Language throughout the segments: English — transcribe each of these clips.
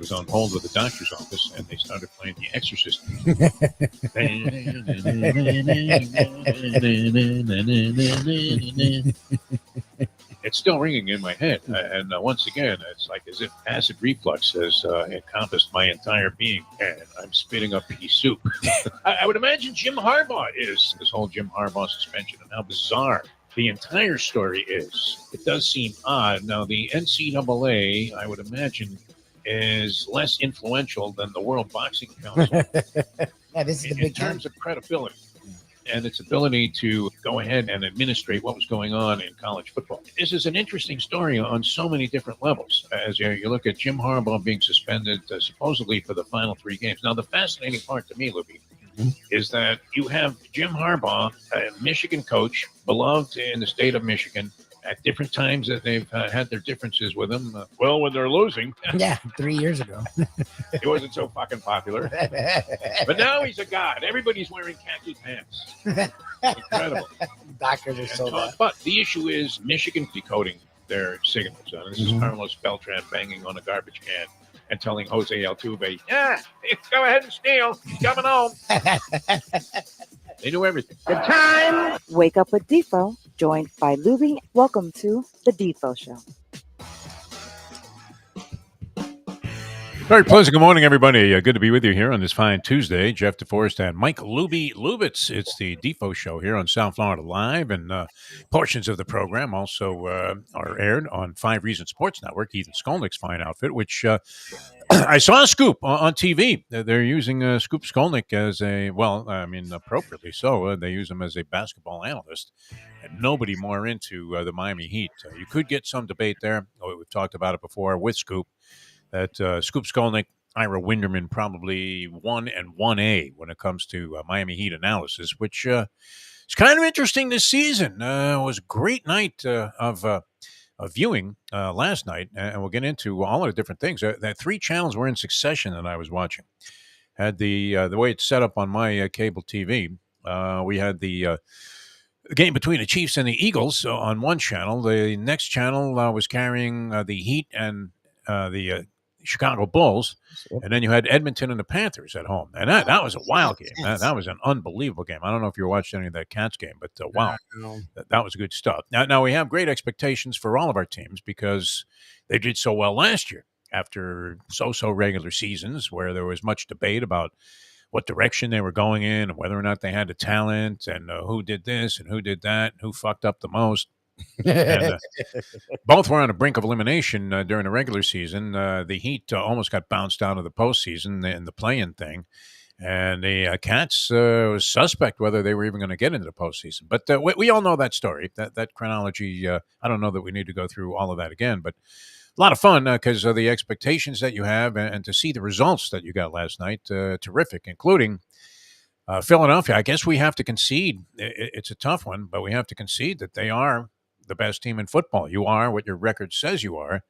was on hold with the doctor's office, and they started playing The Exorcist. It's still ringing in my head, and once again, it's like as if acid reflux has encompassed my entire being, and I'm spitting up pea soup. I would imagine Jim Harbaugh is this whole Jim Harbaugh suspension and how bizarre the entire story is. It does seem odd. Now, the NCAA, I would imagine, is less influential than the World Boxing Council Yeah, this is the in big terms of credibility and its ability to go ahead and administrate what was going on in college football. This is an interesting story on so many different levels. As you look at Jim Harbaugh being suspended supposedly for the final 3 games. Now, the fascinating part to me, Lubie, is that you have Jim Harbaugh, a Michigan coach, beloved in the state of Michigan. At different times that they've had their differences with him. Well, when they're losing. Yeah, 3 years ago. He wasn't so fucking popular. But now he's a god. Everybody's wearing khaki pants. Incredible. Doctors are so bad. But the issue is Michigan decoding their signals. This is Carlos Beltran banging on a garbage can and telling Jose Altuve, yeah, go ahead and steal. He's coming home. They do everything. The time. Wake up with Defo, joined by Lubie. Welcome to the Defo Show. Very pleasant. Good morning, everybody. Good to be with you here on this fine Tuesday. Jeff DeForest and Mike Lubitz. It's the Defo Show here on South Florida Live, and portions of the program also are aired on 5 Reasons Sports Network, Ethan Skolnick's fine outfit, which I saw a scoop on TV. They're using Scoop Skolnick as appropriately so. They use him as a basketball analyst, and nobody more into the Miami Heat. You could get some debate there. We've talked about it before with Scoop. That Scoop Skolnick, Ira Winderman, probably 1 and 1A when it comes to Miami Heat analysis, which is kind of interesting this season. It was a great night of viewing last night, and we'll get into all of the different things. The 3 channels were in succession that I was watching. Had the way it's set up on my cable TV. We had the game between the Chiefs and the Eagles on one channel. The next channel was carrying the Heat and the Chicago Bulls, and then you had Edmonton and the Panthers at home, and that was a wild game. That was an unbelievable game. I don't know if you watched any of that Cats game, but wow, that was good stuff. Now we have great expectations for all of our teams because they did so well last year after so regular seasons where there was much debate about what direction they were going in and whether or not they had the talent and who did this and who did that and who fucked up the most. And, both were on the brink of elimination during the regular season. The Heat almost got bounced out of the postseason in the play-in thing, and the Cats was suspect whether they were even going to get into the postseason. But we all know that story, that chronology. I don't know that we need to go through all of that again, but a lot of fun because of the expectations that you have and to see the results that you got last night. Terrific, including Philadelphia. I guess we have to concede. It's a tough one, but we have to concede that they are the best team in football. You are what your record says you are,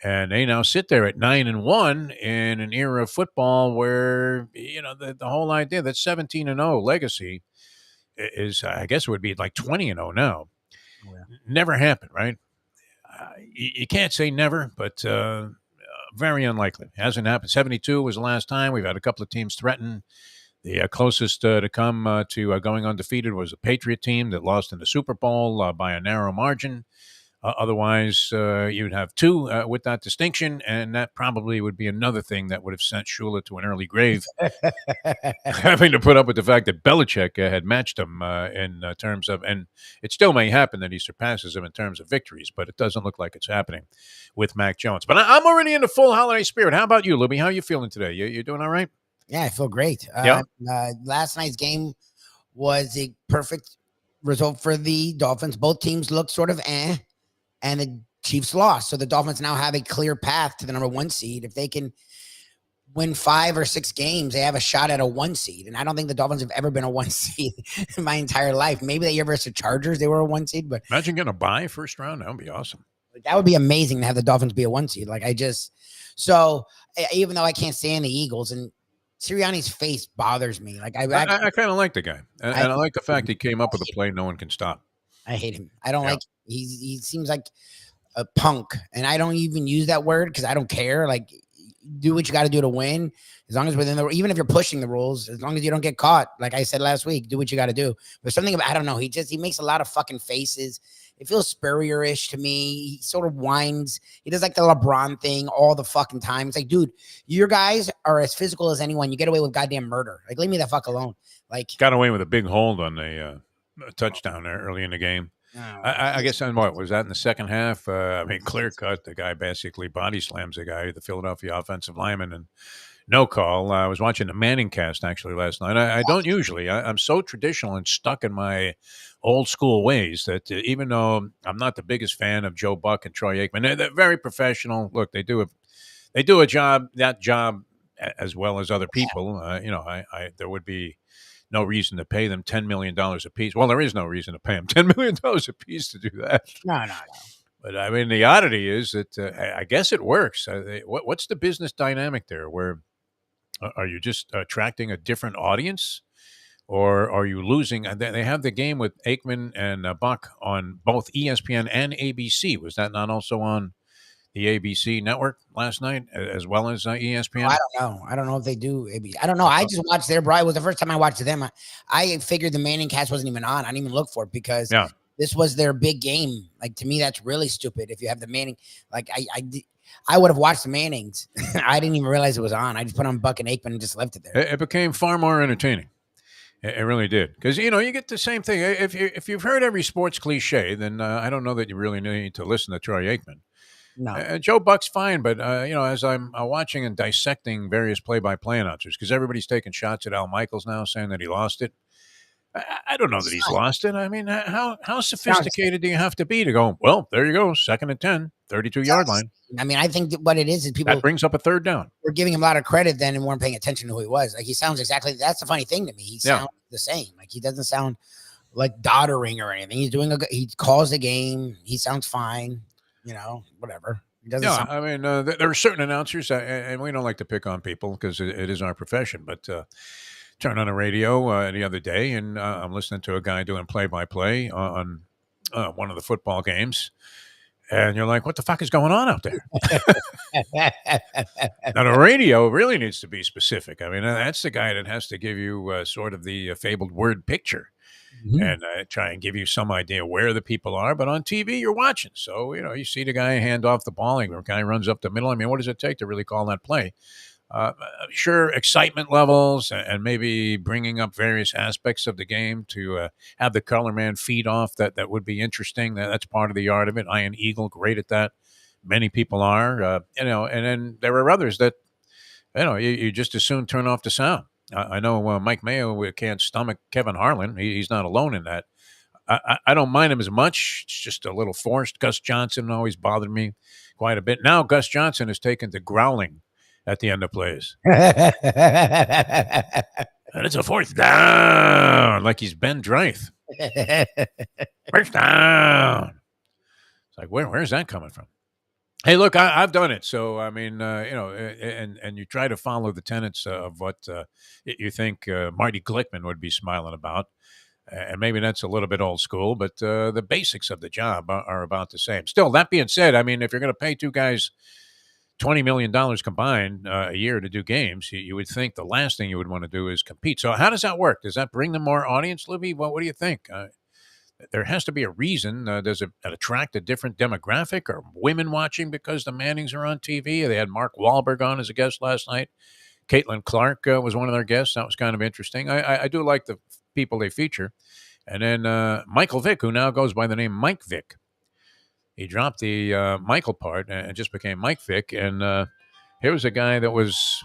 and they now sit there at 9-1 in an era of football where the whole idea that 17-0 legacy is, I guess, it would be like 20-0 now. Yeah. Never happened, right? You can't say never, but very unlikely. Hasn't happened. 72 was the last time. We've had a couple of teams threaten. The closest to come to going undefeated was a Patriot team that lost in the Super Bowl by a narrow margin. Otherwise, you'd have 2 with that distinction, and that probably would be another thing that would have sent Shula to an early grave, having to put up with the fact that Belichick had matched him in terms of, and it still may happen that he surpasses him in terms of victories, but it doesn't look like it's happening with Mac Jones. But I'm already in the full holiday spirit. How about you, Lubie? How are you feeling today? You doing all right? Yeah, I feel great. Yeah. Last night's game was a perfect result for the Dolphins. Both teams looked sort of and the Chiefs lost. So the Dolphins now have a clear path to the number 1 seed. If they can win 5 or 6 games, they have a shot at a 1 seed. And I don't think the Dolphins have ever been a 1 seed in my entire life. Maybe the year versus the Chargers, they were a 1 seed. But imagine getting a bye first round. That would be awesome. That would be amazing to have the Dolphins be a 1 seed. So even though I can't stand the Eagles, and Sirianni's face bothers me. I kind of like the guy, and I like the fact he came up with a play no one can stop. I hate him. I don't like. He seems like a punk, and I don't even use that word because I don't care. do what you got to do to win. As long as within the, even if you're pushing the rules, as long as you don't get caught, like I said last week, do what you got to do. But something about, I don't know, he makes a lot of fucking faces. It feels Spurrier-ish to me. He sort of whines. He does like the LeBron thing all the fucking time. It's like, dude, your guys are as physical as anyone. You get away with goddamn murder. Like, leave me the fuck alone. Like, got away with a big hold on the touchdown there early in the game. I guess on what was that in the second half? I mean, clear cut. The guy basically body slams the guy, the Philadelphia offensive lineman, and no call. I was watching the Manning cast actually last night. I don't usually. I'm so traditional and stuck in my old school ways that even though I'm not the biggest fan of Joe Buck and Troy Aikman, they're very professional. Look, they do a job as well as other people. There would be no reason to pay them $10 million a piece. Well, there is no reason to pay them $10 million a piece to do that. no. But I mean, the oddity is that I guess it works. What's the business dynamic there? Where are you just attracting a different audience, or are you losing? They have the game with Aikman and Buck on both ESPN and ABC. Was that not also on the ABC network last night, as well as ESPN? I don't know. I don't know if they do. I don't know. I just watched their It was the first time I watched them. I figured the Manning cast wasn't even on. I didn't even look for it because this was their big game. Like, to me, that's really stupid. If you have the Manning, like I would have watched the Mannings. I didn't even realize it was on. I just put on Buck and Aikman and just left it there. It became far more entertaining. It really did, because you get the same thing. If you've heard every sports cliche, then I don't know that you really need to listen to Troy Aikman. No, Joe Buck's fine, but as I'm watching and dissecting various play-by-play announcers, because everybody's taking shots at Al Michaels now, saying that he lost it. I don't know that he's lost it. I mean, how sophisticated do you have to be to go, well, there you go, 2nd and 10, 32-yard line. I mean, I think what it is people that brings up a third down. We're giving him a lot of credit then and weren't paying attention to who he was. Like, he sounds exactly. That's the funny thing to me. He sounds the same. Like, he doesn't sound like doddering or anything. He's doing he calls the game. He sounds fine. Whatever. He doesn't. Yeah, I mean, there are certain announcers, and we don't like to pick on people because it is our profession. But turned on the radio the other day, and I'm listening to a guy doing play-by-play on one of the football games, and you're like, "What the fuck is going on out there?" Now, the radio really needs to be specific. I mean, that's the guy that has to give you sort of the fabled word picture. Mm-hmm. And try and give you some idea where the people are. But on TV, you're watching. So, you see the guy hand off the ball, and the guy runs up the middle. I mean, what does it take to really call that play? Sure, excitement levels and maybe bringing up various aspects of the game to have the color man feed off that would be interesting. That's part of the art of it. Iron Eagle, great at that. Many people are, and then there are others that, you just as soon turn off the sound. I know Mike Mayo can't stomach Kevin Harlan. He's not alone in that. I don't mind him as much. It's just a little forced. Gus Johnson always bothered me quite a bit. Now Gus Johnson has taken to growling at the end of plays. And it's a 4th down, like he's Ben Dreith. 1st down. It's like, where's that coming from? Hey, look, I've done it. So, I mean, and you try to follow the tenets of what you think Marty Glickman would be smiling about. And maybe that's a little bit old school, but the basics of the job are about the same. Still, that being said, I mean, if you're going to pay two guys $20 million combined a year to do games, you would think the last thing you would want to do is compete. So how does that work? Does that bring them more audience, Lubie? Well, what do you think? There has to be a reason. Does it attract a different demographic? Or women watching because the Mannings are on TV? They had Mark Wahlberg on as a guest last night. Caitlin Clark was one of their guests. That was kind of interesting. I do like the people they feature. And then Michael Vick, who now goes by the name Mike Vick. He dropped the Michael part and just became Mike Vick. And here was a guy that was...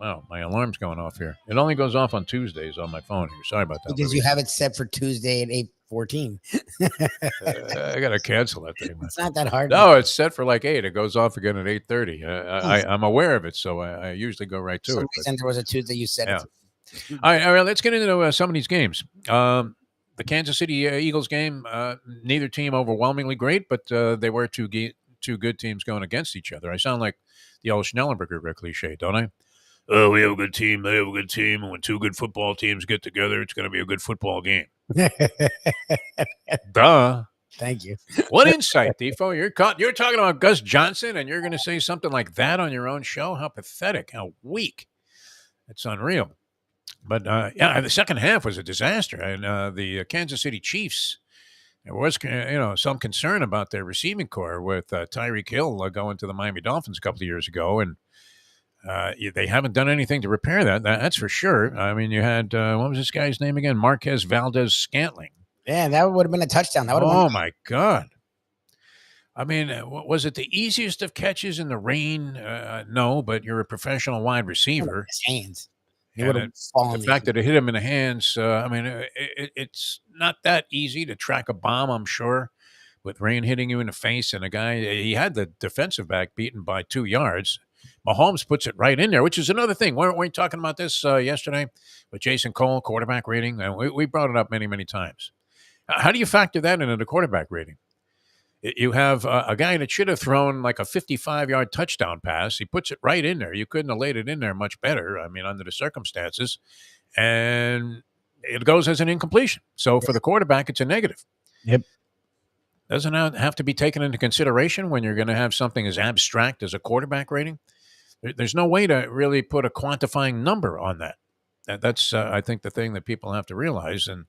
Wow, my alarm's going off here. It only goes off on Tuesdays on my phone here. Sorry about that. Because you have it set for Tuesday at 8:14. I got to cancel that thing. It's not that hard. No, it's set for like 8. It goes off again at 8:30. I'm aware of it, so I usually go right to it. Reason there was a Tuesday you said it. All right, let's get into some of these games. The Kansas City Eagles game, neither team overwhelmingly great, but they were two good teams going against each other. I sound like the old Schnellenberger cliche, don't I? Oh, we have a good team. They have a good team. And when two good football teams get together, it's going to be a good football game. Duh. Thank you. What insight, Defo? You're talking about Gus Johnson, and you're going to say something like that on your own show? How pathetic! How weak! It's unreal. But yeah, the second half was a disaster, and the Kansas City Chiefs. There was, some concern about their receiving core with Tyreek Hill going to the Miami Dolphins a couple of years ago, and they haven't done anything to repair that. That's for sure. I mean, you had what was this guy's name again? Marquez Valdez-Scantling. Yeah, that would have been a touchdown. That would have Oh my God! I mean, was it the easiest of catches in the rain? No, but you're a professional wide receiver. his hands. He And would have fallen. the fact that it hit him in the hands, I mean, it's not that easy to track a bomb, I'm sure, with rain hitting you in the face. And a guy, he had the defensive back beaten by 2 yards. Mahomes puts it right in there, which is another thing. Weren't we talking about this yesterday with Jason Cole, quarterback rating? We brought it up many, many times. How do you factor that into the quarterback rating? You have a guy that should have thrown like a 55-yard touchdown pass. He puts it right in there. You couldn't have laid it in there much better, I mean, under the circumstances. And it goes as an incompletion. So for the quarterback, it's a negative. Yep. Doesn't have to be taken into consideration when you're going to have something as abstract as a quarterback rating. There's no way to really put a quantifying number on that. That's, I think, the thing that people have to realize. And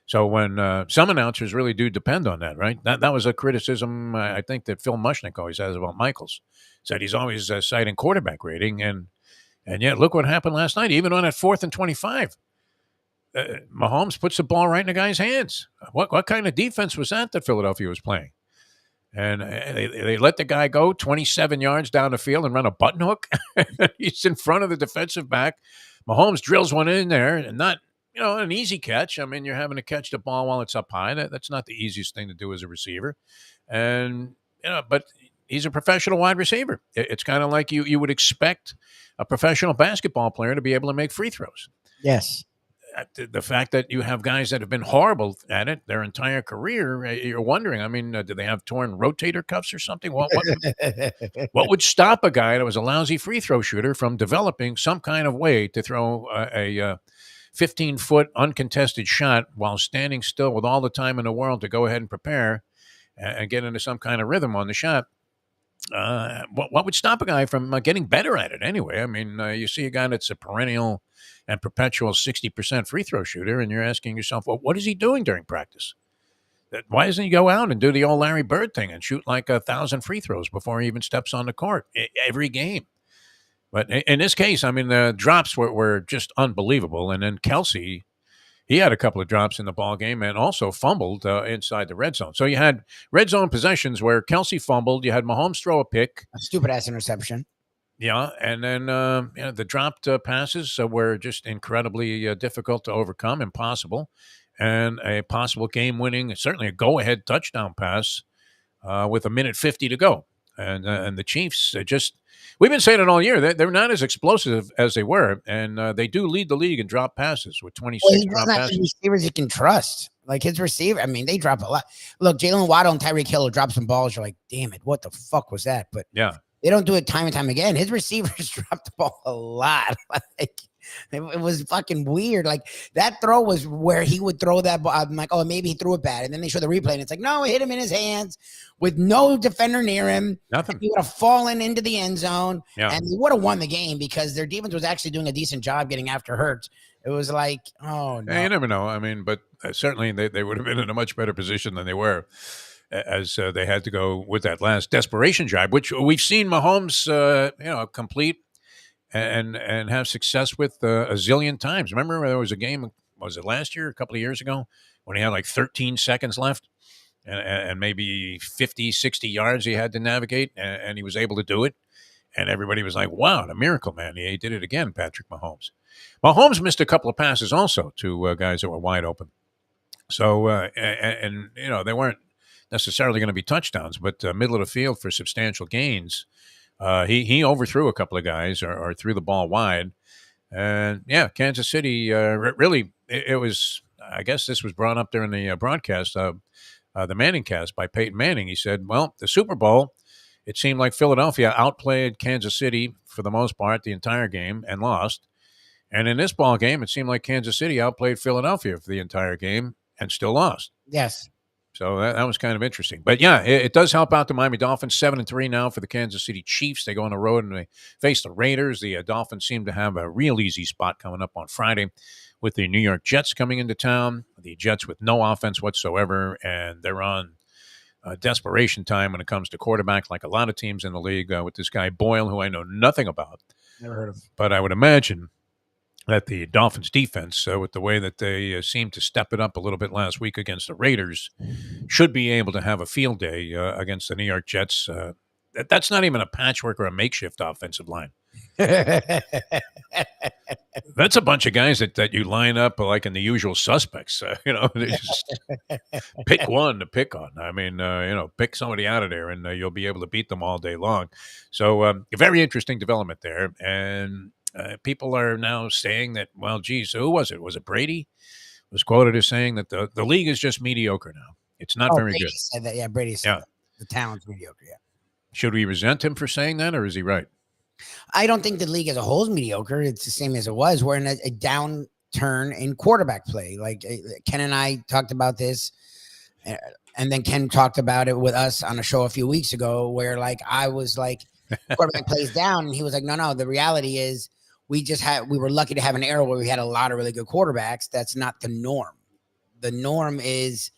so when some announcers really do depend on that, right? That was a criticism I think that Phil Mushnick always has about Michaels. Said he's always citing quarterback rating, and yet look what happened last night. Even on that 4th and 25, Mahomes puts the ball right in the guy's hands. What kind of defense was that Philadelphia was playing? And they let the guy go 27 yards down the field and run a button hook. He's in front of the defensive back. Mahomes drills one in there, and not an easy catch. I mean, you're having to catch the ball while it's up high. That's not the easiest thing to do as a receiver. And, but he's a professional wide receiver. It's kind of like you would expect a professional basketball player to be able to make free throws. Yes. The fact that you have guys that have been horrible at it their entire career, you're wondering, I mean, do they have torn rotator cuffs or something? What would stop a guy that was a lousy free throw shooter from developing some kind of way to throw a 15-foot uncontested shot while standing still with all the time in the world to go ahead and prepare and get into some kind of rhythm on the shot? What would stop a guy from getting better at it anyway? I mean, you see a guy that's a perennial and perpetual 60% free throw shooter, and you're asking yourself, well, what is he doing during practice? Why doesn't he go out and do the old Larry Bird thing and shoot like 1,000 free throws before he even steps on the court every game? But in this case, I mean, the drops were just unbelievable. And then Kelsey, he had a couple of drops in the ball game and also fumbled inside the red zone. So you had red zone possessions where Kelsey fumbled. You had Mahomes throw a pick. A stupid-ass interception. Yeah, and then the dropped passes were just incredibly difficult to overcome, impossible. And a possible game-winning, certainly a go-ahead touchdown pass with 1:50 to go. And the Chiefs we've been saying it all year. They're not as explosive as they were, and they do lead the league in drop passes with 26 drop passes. Receivers you can trust. Like his receiver, I mean, they drop a lot. Look, Jalen Waddle and Tyreek Hill drop some balls. You're like, damn it, what the fuck was that? But yeah, they don't do it time and time again. His receivers drop the ball a lot. Like it was fucking weird. Like that throw was where he would throw that ball. I'm like, oh, maybe he threw it bad. And then they show the replay, and it's like, no, it hit him in his hands with no defender near him. Nothing. He would have fallen into the end zone, yeah. and he would have won the game because their defense was actually doing a decent job getting after Hurts. It was like, oh no. Yeah, you never know. I mean, but certainly they would have been in a much better position than they were, as they had to go with that last desperation drive, which we've seen Mahomes, complete and have success with a zillion times. Remember, there was a game, was it last year, a couple of years ago, when he had like 13 seconds left and maybe 50, 60 yards he had to navigate, and he was able to do it. And everybody was like, wow, the miracle, man. He did it again, Patrick Mahomes. Mahomes missed a couple of passes also to guys that were wide open. So, they weren't necessarily going to be touchdowns, but middle of the field for substantial gains. He overthrew a couple of guys or threw the ball wide. And, yeah, Kansas City, really, it was, I guess this was brought up during the broadcast, the Manning cast by Peyton Manning. He said, well, the Super Bowl, it seemed like Philadelphia outplayed Kansas City for the most part the entire game and lost. And in this ball game, it seemed like Kansas City outplayed Philadelphia for the entire game and still lost. Yes. So that was kind of interesting. But yeah, it does help out the Miami Dolphins. 7-3 now for the Kansas City Chiefs. They go on the road and they face the Raiders. The Dolphins seem to have a real easy spot coming up on Friday with the New York Jets coming into town. The Jets with no offense whatsoever, and they're on desperation time when it comes to quarterback, like a lot of teams in the league, with this guy Boyle, who I know nothing about. Never heard of him. But I would imagine that the Dolphins defense, with the way that they seemed to step it up a little bit last week against the Raiders, should be able to have a field day against the New York Jets. That's not even a patchwork or a makeshift offensive line. That's a bunch of guys that you line up like in The Usual Suspects. They just pick one to pick on. I mean, pick somebody out of there, and you'll be able to beat them all day long. So, a very interesting development there. And people are now saying that, well, geez, who was it? Was it Brady? Was quoted as saying that the league is just mediocre now. It's not very Brady good. said that. Yeah, Brady said that. The talent's mediocre. Yeah. Should we resent him for saying that, or is he right? I don't think the league as a whole is mediocre. It's the same as it was. We're in a downturn in quarterback play. Like Ken and I talked about this, and then Ken talked about it with us on a show a few weeks ago, where like I was like, quarterback plays down, and he was like, no. The reality is we were lucky to have an era where we had a lot of really good quarterbacks. That's not the norm. The norm is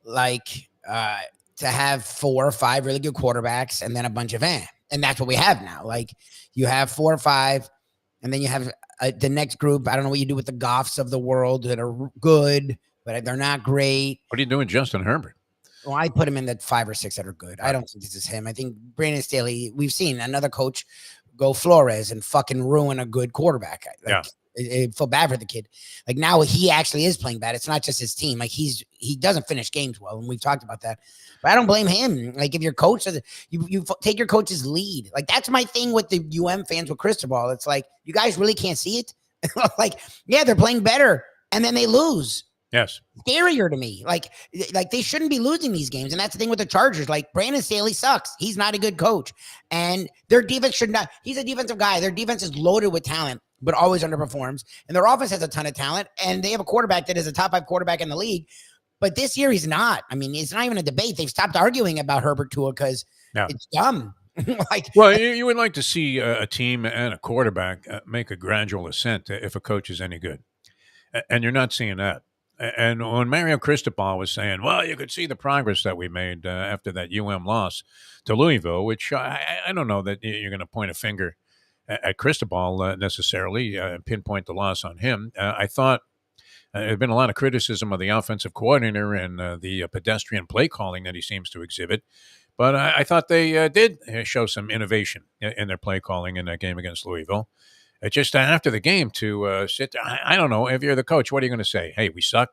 like to have 4 or 5 really good quarterbacks and then a bunch of and that's what we have now. Like you have 4 or 5, and then you have the next group. I don't know what you do with the Goffs of the world that are good, but they're not great. What are you doing, Justin Herbert? Well, I put him in the 5 or 6 that are good. I don't think this is him. I think Brandon Staley, we've seen another coach go Flores and fucking ruin a good quarterback. Like, I feel bad for the kid. Like now he actually is playing bad. It's not just his team. Like he doesn't finish games well, and we've talked about that. But I don't blame him. Like if your coach says you take your coach's lead. Like that's my thing with the fans with Cristobal. It's like you guys really can't see it. Like yeah, they're playing better, and then they lose. Yes. Scarier to me. Like they shouldn't be losing these games. And that's the thing with the Chargers. Like Brandon Staley sucks. He's not a good coach. And their defense should not. He's a defensive guy. Their defense is loaded with talent, but always underperforms. And their offense has a ton of talent. And they have a quarterback that is a top 5 quarterback in the league. But this year he's not. I mean, it's not even a debate. They've stopped arguing about Herbert Tua because it's dumb. Well, you would like to see a team and a quarterback make a gradual ascent if a coach is any good. And you're not seeing that. And when Mario Cristobal was saying, well, you could see the progress that we made after that loss to Louisville, which I don't know that you're going to point a finger at Cristobal necessarily and pinpoint the loss on him. I thought there had been a lot of criticism of the offensive coordinator and the pedestrian play calling that he seems to exhibit. But I thought they did show some innovation in their play calling in that game against Louisville. Just after the game to sit there. I don't know. If you're the coach, what are you going to say? Hey, we suck?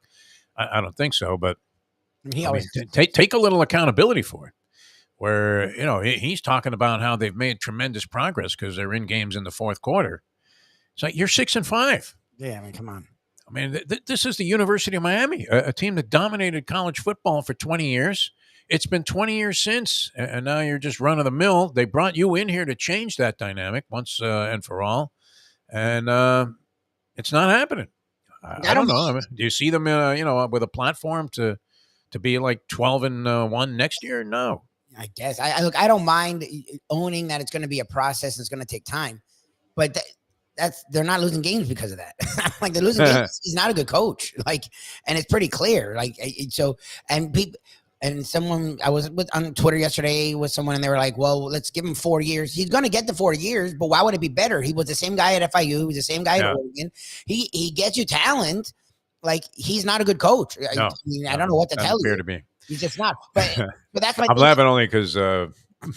I don't think so. But take a little accountability for it. Where, he's talking about how they've made tremendous progress because they're in games in the fourth quarter. It's like, you're 6-5. Yeah, I mean, come on. I mean, this is the University of Miami, a team that dominated college football for 20 years. It's been 20 years since, and now you're just run of the mill. They brought you in here to change that dynamic once and for all. And it's not happening. I don't know. I mean, do you see them, with a platform to be like 12-1 next year? No. I guess. I don't mind owning that it's going to be a process and it's going to take time, but they're not losing games because of that. Like they're losing games. He's not a good coach. Like, and it's pretty clear. Like so, and people. And someone I was on Twitter yesterday with someone, and they were like, "Well, let's give him 4 years. He's going to get the 4 years, but why would it be better? He was the same guy at FIU. He was the same guy at Oregon. He gets you talent. Like he's not a good coach. I don't know what to tell you. To me. He's just not. But that's my. I'm laughing only because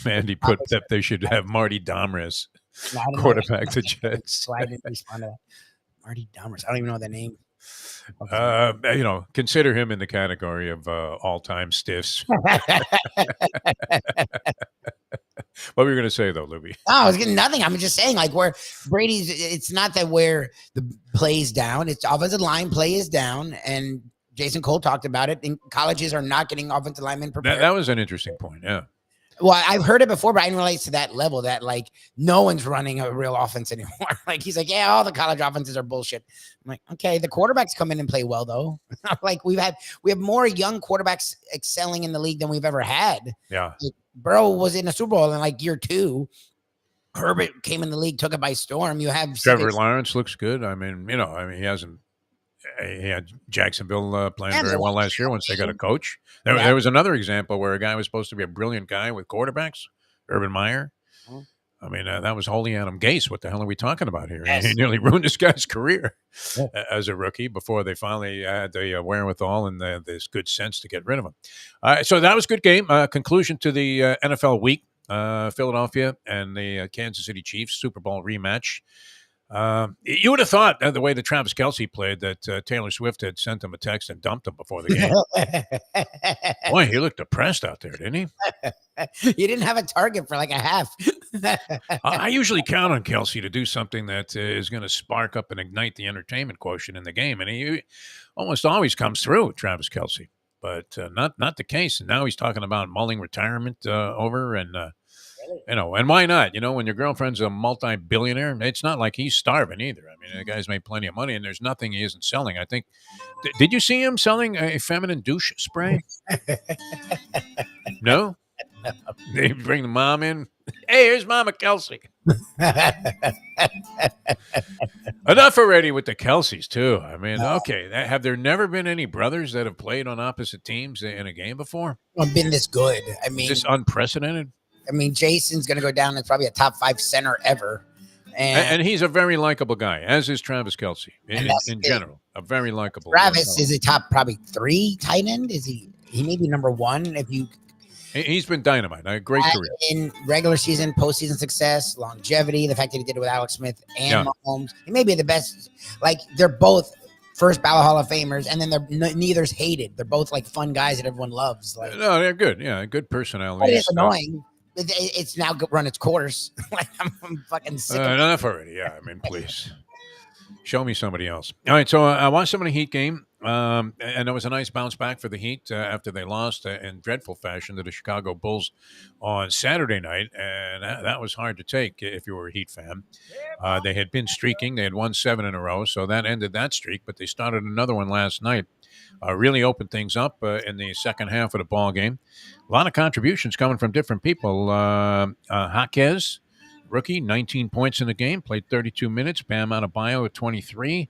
Mandy put that they should have Marty Domres quarterback the Jets. So I didn't respond to that. Marty Domres. I don't even know that name. Consider him in the category of all-time stiffs. What were you going to say, though, Lubie? No, I was getting nothing. I'm just saying, like, where Brady's, it's not that where the play is down. It's offensive line play is down, and Jason Cole talked about it. And colleges are not getting offensive linemen prepared. That was an interesting point, yeah. Well, I've heard it before, but I didn't realize to that level that like no one's running a real offense anymore. Like he's like, yeah, all the college offenses are bullshit. I'm like, okay, the quarterbacks come in and play well though. Like we have more young quarterbacks excelling in the league than we've ever had. Yeah. Like, Burrow was in a Super Bowl in like year 2. Herbert came in the league, took it by storm. You have Trevor Lawrence looks good. I mean, he hasn't. He had Jacksonville playing very well last year once they got a coach. There was another example where a guy was supposed to be a brilliant guy with quarterbacks, Urban Meyer. I mean, that was holy Adam Gase. What the hell are we talking about here? Yes. He nearly ruined this guy's career as a rookie before they finally had the wherewithal and this good sense to get rid of him. So that was a good game. Conclusion to the NFL week. Philadelphia and the Kansas City Chiefs Super Bowl rematch. You would have thought the way that Travis Kelce played that Taylor Swift had sent him a text and dumped him before the game. Boy, he looked depressed out there, didn't he? He didn't have a target for like a half. I usually count on Kelce to do something that is going to spark up and ignite the entertainment quotient in the game, and he almost always comes through, Travis Kelce. But not the case. And now he's talking about mulling retirement over and. And why not? When your girlfriend's a multi-billionaire, it's not like he's starving either. I mean, the guy's made plenty of money, and there's nothing he isn't selling. I think. Did you see him selling a feminine douche spray? No. They bring the mom in. Hey, here's Mama Kelce. Enough already with the Kelces, too. I mean, okay. Have there never been any brothers that have played on opposite teams in a game before? Been this good. I mean, is this unprecedented? I mean, Jason's going to go down as probably a top 5 center ever. And he's a very likable guy, as is Travis Kelce in general. A very likable Travis is a top probably 3 tight end. Is he? He may be number 1 if you. He's been dynamite. A great career. In regular season, postseason success, longevity, the fact that he did it with Alex Smith and Mahomes. He may be the best. Like, they're both first ballot Hall of Famers, and then neither's hated. They're both like fun guys that everyone loves. Like, no, they're good. Yeah, good personality. But it's annoying. It's now run its course. Like I'm fucking sick. Enough already. Yeah, I mean, please show me somebody else. All right, so I watched some of the Heat game, and there was a nice bounce back for the Heat after they lost in dreadful fashion to the Chicago Bulls on Saturday night, and that was hard to take if you were a Heat fan. They had been streaking; they had won 7 in a row, so that ended that streak. But they started another one last night. Really opened things up in the second half of the ball game. A lot of contributions coming from different people. Jaquez, rookie, 19 points in the game, played 32 minutes. Bam Adebayo at 23.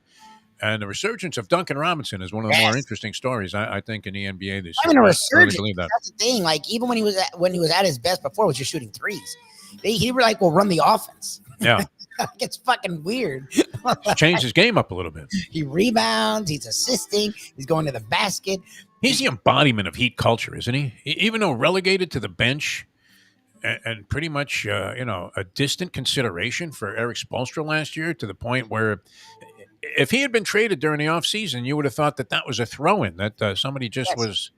And the resurgence of Duncan Robinson is one of the more interesting stories, I think, in the NBA this year. I mean, a resurgence. Really that's the thing. Like, even when he was at his best before, was just shooting threes. He were like, "Well, run the offense." Yeah. It's fucking weird. He's changed his game up a little bit. He rebounds. He's assisting. He's going to the basket. He's the embodiment of Heat culture, isn't he? Even though relegated to the bench and pretty much, a distant consideration for Eric Spoelstra last year, to the point where if he had been traded during the offseason, you would have thought that was a throw-in, that somebody just was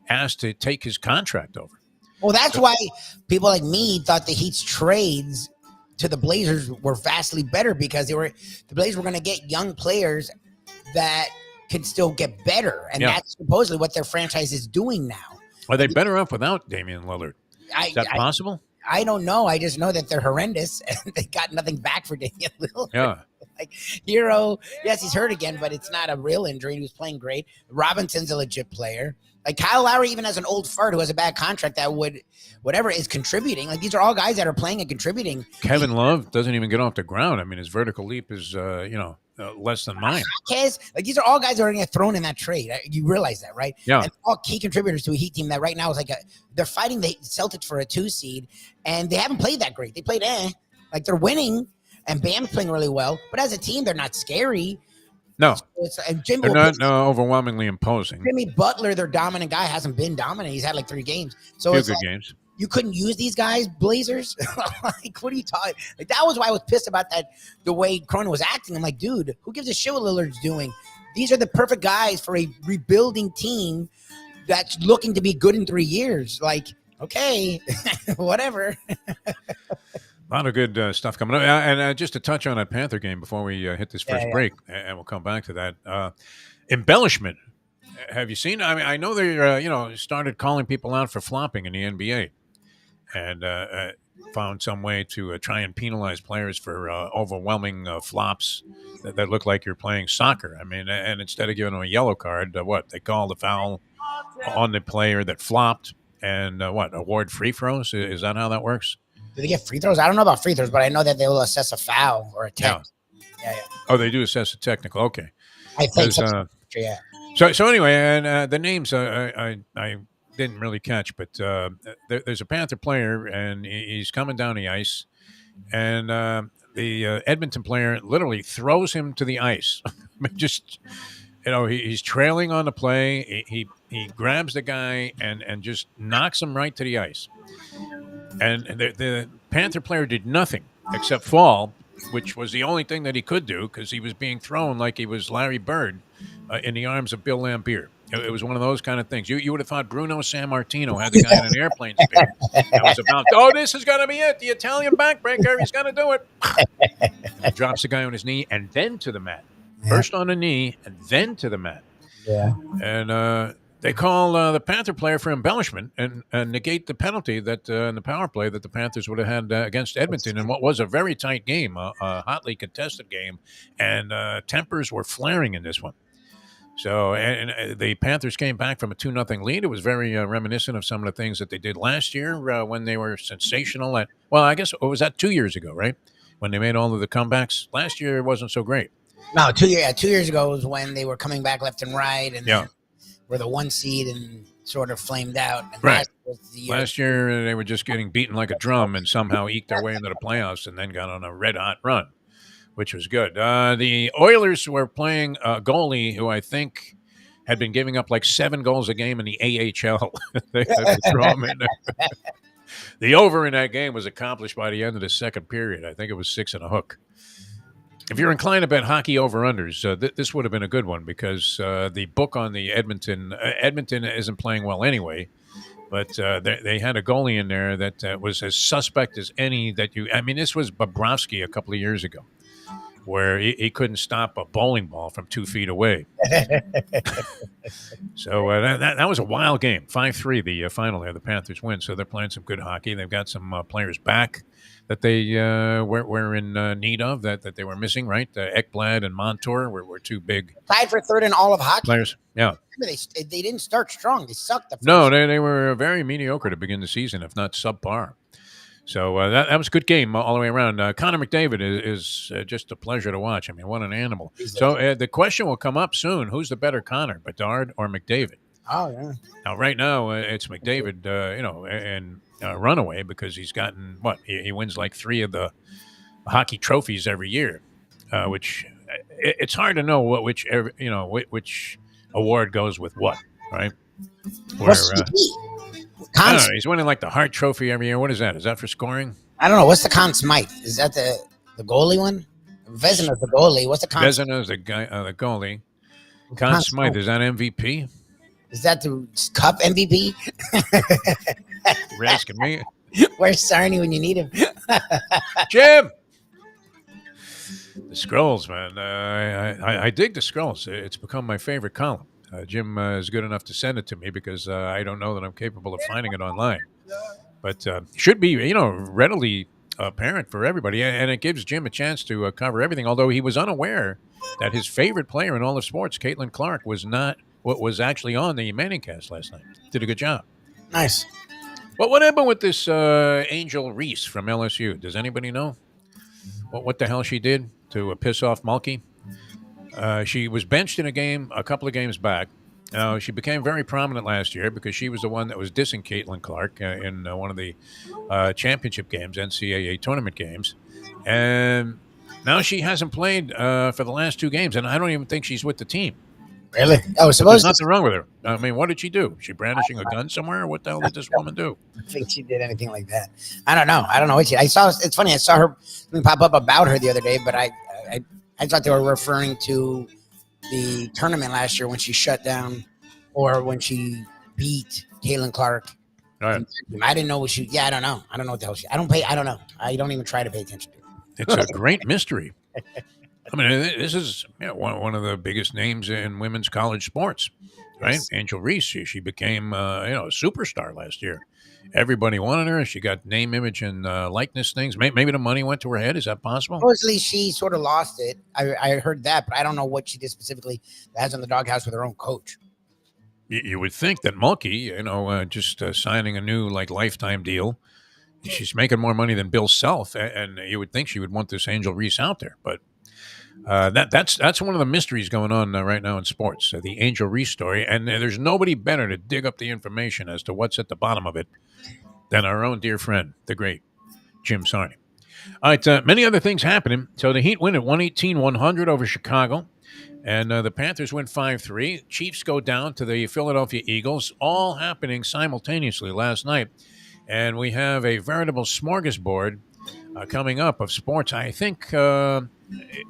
asked to take his contract over. Well, that's why people like me thought the Heat's trades to the Blazers were vastly better, because the Blazers were going to get young players that could still get better, and that's supposedly what their franchise is doing now. Are they better off without Damian Lillard? Is that possible? I don't know. I just know that they're horrendous, and they got nothing back for Damian Lillard. Yeah. Like, Hero, yes, he's hurt again, but it's not a real injury. He was playing great. Robinson's a legit player. Like, Kyle Lowry even has an old fart who has a bad contract that is contributing. Like, these are all guys that are playing and contributing. Kevin Love doesn't even get off the ground. I mean, his vertical leap is, less than mine. Like, these are all guys that are going to get thrown in that trade. You realize that, right? Yeah. And all key contributors to a Heat team that right now is like they're fighting the Celtics for a 2 seed, and they haven't played that great. They played like they're winning, and Bam's playing really well, but as a team, they're not scary. No, they're not overwhelmingly imposing. Jimmy Butler, their dominant guy, hasn't been dominant. He's had like 3 games. So it's good games. You couldn't use these guys, Blazers. Like, what are you talking? Like, that was why I was pissed about the way Cronin was acting. I'm like, dude, who gives a shit what Lillard's doing? These are the perfect guys for a rebuilding team that's looking to be good in 3 years. Like, okay, whatever. A lot of good stuff coming up. And just to touch on that Panther game before we hit this first break, and we'll come back to that. Embellishment. Have you seen? I mean, I know they started calling people out for flopping in the NBA. and found some way to try and penalize players for overwhelming flops that look like you're playing soccer. I mean, and instead of giving them a yellow card, they called the foul on the player that flopped, and award free throws. Is that how that works? Do they get free throws? I don't know about free throws, but I know that they will assess a foul or a tech. Yeah. Oh, they do assess a technical. Okay. I think so. Yeah. So anyway, and the names I didn't really catch, but there's a Panther player, and he's coming down the ice, and the Edmonton player literally throws him to the ice. Just, he's trailing on the play. He grabs the guy and just knocks him right to the ice. And the Panther player did nothing except fall, which was the only thing that he could do because he was being thrown like he was Larry Bird in the arms of Bill Laimbeer. It was one of those kind of things. You would have thought Bruno Sammartino had the guy in an airplane spin. That was about, this is going to be it. The Italian backbreaker. He's going to do it. He drops the guy on his knee and then to the mat. First on the knee and then to the mat. Yeah. And they call the Panther player for embellishment and negate the penalty that in the power play that the Panthers would have had against Edmonton in what was a very tight game, a hotly contested game, and tempers were flaring in this one. So, and the Panthers came back from a 2-0 lead. It was very reminiscent of some of the things that they did last year when they were sensational. I guess it was that 2 years ago, right? When they made all of the comebacks. Last year it wasn't so great. No, 2 years ago was when they were coming back left and right, and were the 1 seed and sort of flamed out. And right. Last year they were just getting beaten like a drum and somehow eked their way into the playoffs and then got on a red-hot run, which was good. The Oilers were playing a goalie who I think had been giving up like 7 goals a game in the AHL. They had to throw him in there. The over in that game was accomplished by the end of the second period. I think it was 6 and a hook. If you're inclined to bet hockey over-unders, this would have been a good one because the book on the Edmonton isn't playing well anyway, but they had a goalie in there that was as suspect as any this was Bobrovsky a couple of years ago, where he couldn't stop a bowling ball from 2 feet away. So that was a wild game. 5-3, the final there. The Panthers win, so they're playing some good hockey. They've got some players back that they were in need of, that they were missing, right? Ekblad and Montour were 2 big. Tied for 3rd in all of hockey. Players, yeah. They didn't start strong. They sucked. No, they were very mediocre to begin the season, if not subpar. So that was a good game all the way around. Connor McDavid is just a pleasure to watch. I mean, what an animal. So the question will come up soon. Who's the better Connor, Bedard or McDavid? Oh, yeah. Now, right now, it's McDavid, and runaway because he's gotten, he wins like 3 of the hockey trophies every year, which it's hard to know which award goes with what, right? I don't know, he's winning like the Hart Trophy every year. What is that? Is that for scoring? I don't know. What's the Conn Smythe? Is that the goalie one? Vesena's the goalie. What's the Conn? Vesena's the guy, the goalie. Conn Smythe, is that MVP? Is that the Cup MVP? You're asking me. Where's Sarny when you need him? Jim! The Scrolls, man. I dig the Scrolls. It's become my favorite column. Jim is good enough to send it to me because I don't know that I'm capable of finding it online. But should be, readily apparent for everybody. And it gives Jim a chance to cover everything, although he was unaware that his favorite player in all of sports, Caitlin Clark, was not what was actually on the Manning cast last night. Did a good job. Nice. Well, what happened with this Angel Reese from LSU? Does anybody know what the hell she did to piss off Mulkey? She was benched in a couple of games back. She became very prominent last year because she was the one that was dissing Caitlin Clark in one of the championship games, NCAA tournament games. And now she hasn't played for the last 2 games, and I don't even think she's with the team. Really? Oh, there's nothing wrong with her. I mean, what did she do? She brandishing a gun somewhere? What the hell did this woman do? I think she did anything like that. I don't know. What she. It's funny. I saw her something pop up about her the other day, but I thought they were referring to the tournament last year when she shut down, or when she beat Caitlin Clark. Right. I didn't know what she. Yeah, I don't know. I don't know what the hell she. I don't know. I don't even try to pay attention to it. It's a great mystery. I mean, this is one of the biggest names in women's college sports, right? Yes. Angel Reese. She became a superstar last year. Everybody wanted her. She got name, image, and likeness things. Maybe the money went to her head. Is that possible? Supposedly she sort of lost it. I heard that, but I don't know what she did specifically. That's in the doghouse with her own coach. You would think that Mulkey, just signing a new lifetime deal, she's making more money than Bill Self, and you would think she would want this Angel Reese out there. But that's one of the mysteries going on right now in sports, the Angel Reese story, and there's nobody better to dig up the information as to what's at the bottom of it than our own dear friend, the great Jim Sarney. All right, many other things happening. So the Heat win at 118-100 over Chicago. And the Panthers win 5-3. Chiefs go down to the Philadelphia Eagles, all happening simultaneously last night. And we have a veritable smorgasbord coming up of sports. I think,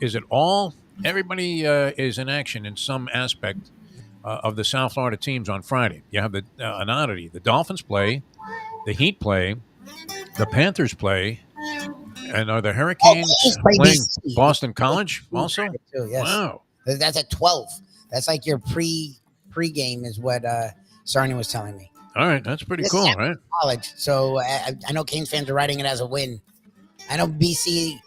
is it all? Everybody is in action in some aspect of the South Florida teams on Friday. You have an oddity. The Dolphins play, the Heat play, the Panthers play, and are the Hurricanes playing Boston College also? Yes. Wow. That's at 12. That's like your pre-game is what Sarnia was telling me. All right, that's pretty cool, right? College. So I know Canes fans are writing it as a win. I know BC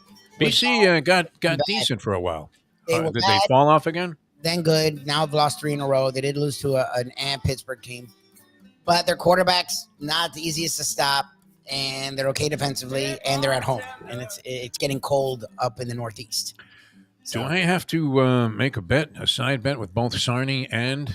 got decent for a while. Did they fall off again? Then good. Now have lost 3 in a row. They did lose to an Pittsburgh team, but their quarterback's not the easiest to stop, and they're okay defensively, and they're at home, and it's getting cold up in the Northeast. So, do I have to make a side bet with both Sarney and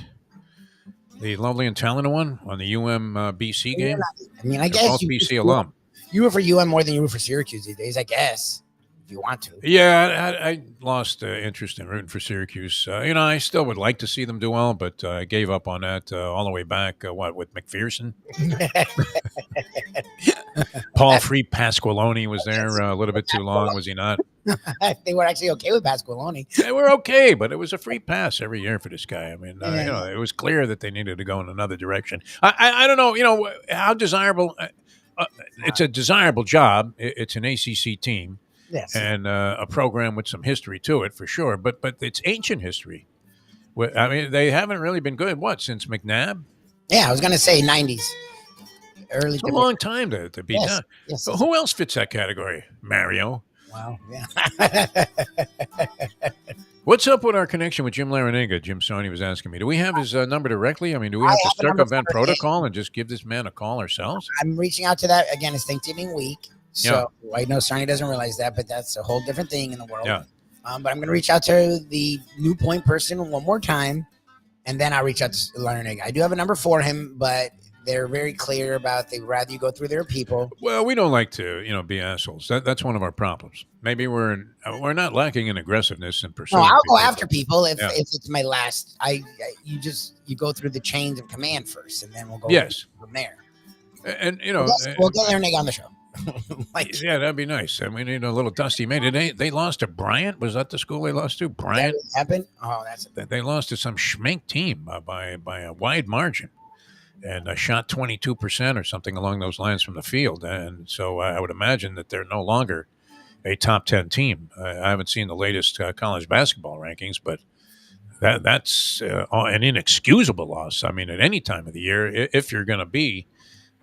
the lovely and talented one on the BC game? I mean, I guess both BC alum. You root for more than you root for Syracuse these days, I guess, if you want to. Yeah, I lost interest in rooting for Syracuse. I still would like to see them do well, but I gave up on that all the way back, with McPherson? Paul Free Pasqualoni was there a little bit too long, was he not? They were actually okay with Pasqualoni. They were okay, but it was a free pass every year for this guy. I mean, it was clear that they needed to go in another direction. I don't know, how desirable. It's a desirable job. It's an ACC team, yes, and a program with some history to it for sure. But it's ancient history. I mean, they haven't really been good. Since McNabb? Yeah, I was going to say 90s. It's a long time to be done. Yes. So who else fits that category? Mario. Wow. Yeah. What's up with our connection with Jim Larinaga? Jim Sarney was asking me. Do we have his number directly? I mean, do we have to circumvent protocol and just give this man a call ourselves? I'm reaching out to that. Again, it's Thanksgiving week. So I know Sarney doesn't realize that, but that's a whole different thing in the world. Yeah. But I'm going to reach out to the New Point person one more time, and then I'll reach out to Larinaga. I do have a number for him, but they're very clear about they'd rather you go through their people. Well, we don't like to, be assholes. That's one of our problems. Maybe we're not lacking in aggressiveness and pursuit. No, I'll go after people if it's my last. You go through the chains of command first, and then we'll go from there. And we'll get Larinaga on the show. Yeah, that'd be nice. And we need a little Dusty May. They lost to Bryant. Was that the school they lost to? Bryant happened. Oh, they lost to some schmink team by a wide margin. And shot 22% or something along those lines from the field. And so I would imagine that they're no longer a top 10 team. I haven't seen the latest college basketball rankings, but that's an inexcusable loss. I mean, at any time of the year, if you're going to be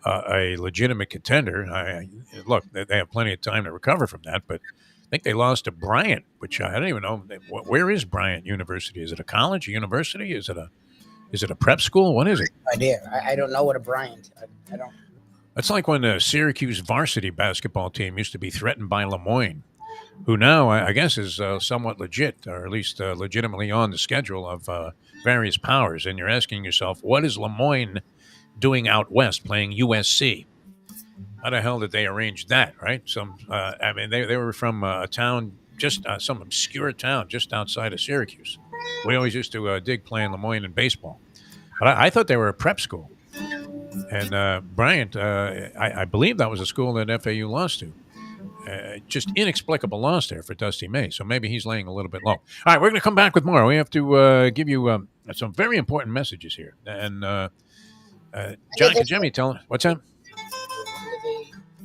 a legitimate contender, look, they have plenty of time to recover from that. But I think they lost to Bryant, which I don't even know. Where is Bryant University? Is it a college, a university? Is it a prep school? What is it? No idea. I don't know what a Bryant. I don't. It's like when the Syracuse varsity basketball team used to be threatened by Lemoyne, who now I guess is somewhat legit, or at least legitimately on the schedule of various powers. And you're asking yourself, what is Lemoyne doing out west playing USC? How the hell did they arrange that, right? They were from a town, just some obscure town just outside of Syracuse. We always used to dig playing Lemoyne in baseball. But I thought they were a prep school. And Bryant, I believe that was a school that FAU lost to. Just inexplicable loss there for Dusty May. So maybe he's laying a little bit low. All right, we're going to come back with more. We have to give you some very important messages here. And John Kajemi, tell us. What's that?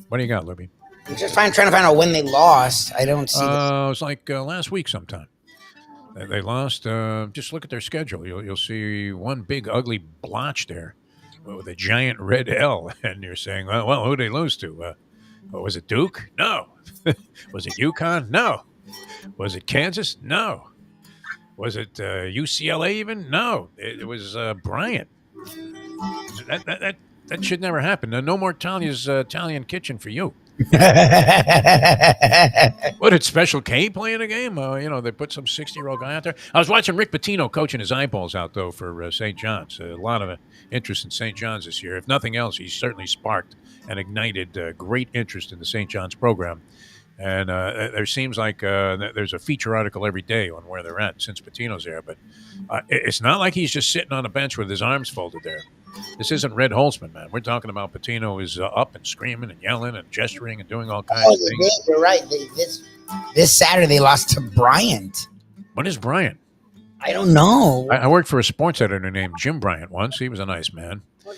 What do you got, Lubie? I'm just trying to find out when they lost. I don't see it was like last week sometime. They lost. Just look at their schedule. You'll see one big ugly blotch there with a giant red L, and you're saying, well, who did they lose to? Was it Duke? No. Was it UConn? No. Was it Kansas? No. Was it UCLA even? No. It was Bryant. That should never happen. No more Talia's Italian Kitchen for you. What did Special K play in a game? They put some 60-year-old guy out there. I was watching Rick Pitino coaching his eyeballs out, though, for St. John's. A lot of interest in St. John's this year. If nothing else, he certainly sparked and ignited great interest in the St. John's program. And there seems like there's a feature article every day on where they're at since Pitino's there. But it's not like he's just sitting on a bench with his arms folded there. This isn't Red Holtzman, man. We're talking about Pitino is up and screaming and yelling and gesturing and doing all kinds of things. You're right. This Saturday they lost to Bryant. What is Bryant? I don't know. I worked for a sports editor named Jim Bryant once. He was a nice man. A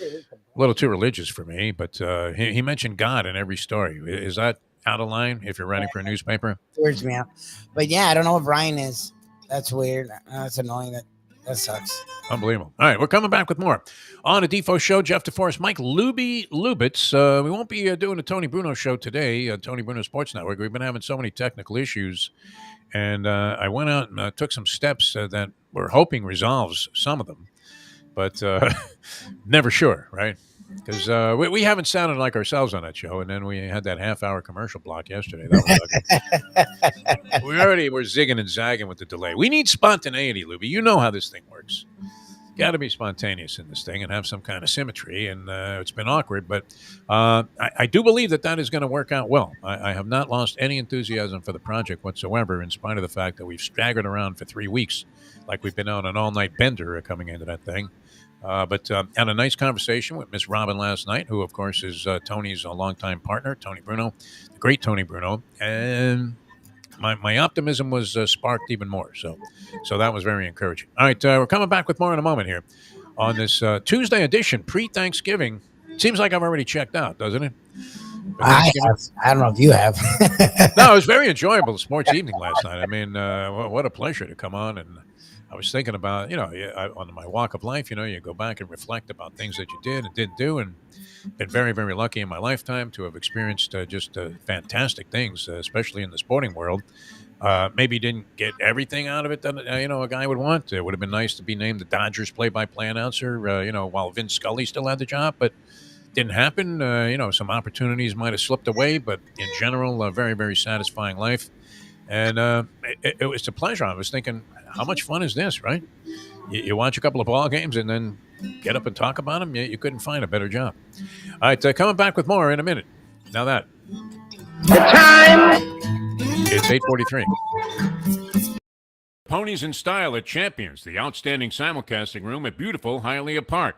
little too religious for me, but he mentioned God in every story. Is that out of line if you're writing for a newspaper? Weirds me out. But yeah, I don't know what Bryant is. That's weird. That's annoying. That sucks. Unbelievable. All right, we're coming back with more on the Defo Show. Jeff DeForest, Mike Lubitz. We won't be doing the Tony Bruno show today, Tony Bruno Sports Network. We've been having so many technical issues, and I went out and took some steps that we're hoping resolves some of them, but never sure, right? Because we haven't sounded like ourselves on that show, and then we had that half-hour commercial block yesterday. That was we already were zigging and zagging with the delay. We need spontaneity, Lubie. You know how this thing works. Got to be spontaneous in this thing and have some kind of symmetry, and it's been awkward, but I do believe that is going to work out well. I have not lost any enthusiasm for the project whatsoever, in spite of the fact that we've staggered around for 3 weeks, like we've been on an all-night bender coming into that thing. But had a nice conversation with Miss Robin last night, who, of course, is Tony's longtime partner, Tony Bruno, the great Tony Bruno. And my optimism was sparked even more. So that was very encouraging. All right, we're coming back with more in a moment here on this Tuesday edition, pre-Thanksgiving. Seems like I've already checked out, doesn't it? I don't know if you have. No, it was very enjoyable sports evening last night. I mean, what a pleasure to come on. And I was thinking about, on my walk of life, you go back and reflect about things that you did and didn't do, and been very, very lucky in my lifetime to have experienced just fantastic things, especially in the sporting world. Maybe didn't get everything out of it that, a guy would want. It would have been nice to be named the Dodgers play-by-play announcer, while Vince Scully still had the job, but didn't happen. Some opportunities might have slipped away, but in general, a very, very satisfying life. And it was a pleasure. I was thinking, how much fun is this, right? You watch a couple of ball games and then get up and talk about them. You couldn't find a better job. All right, coming back with more in a minute. Now that. The time. It's 8:43. Ponies in Style at Champions, the outstanding simulcasting room at beautiful Hialeah Park.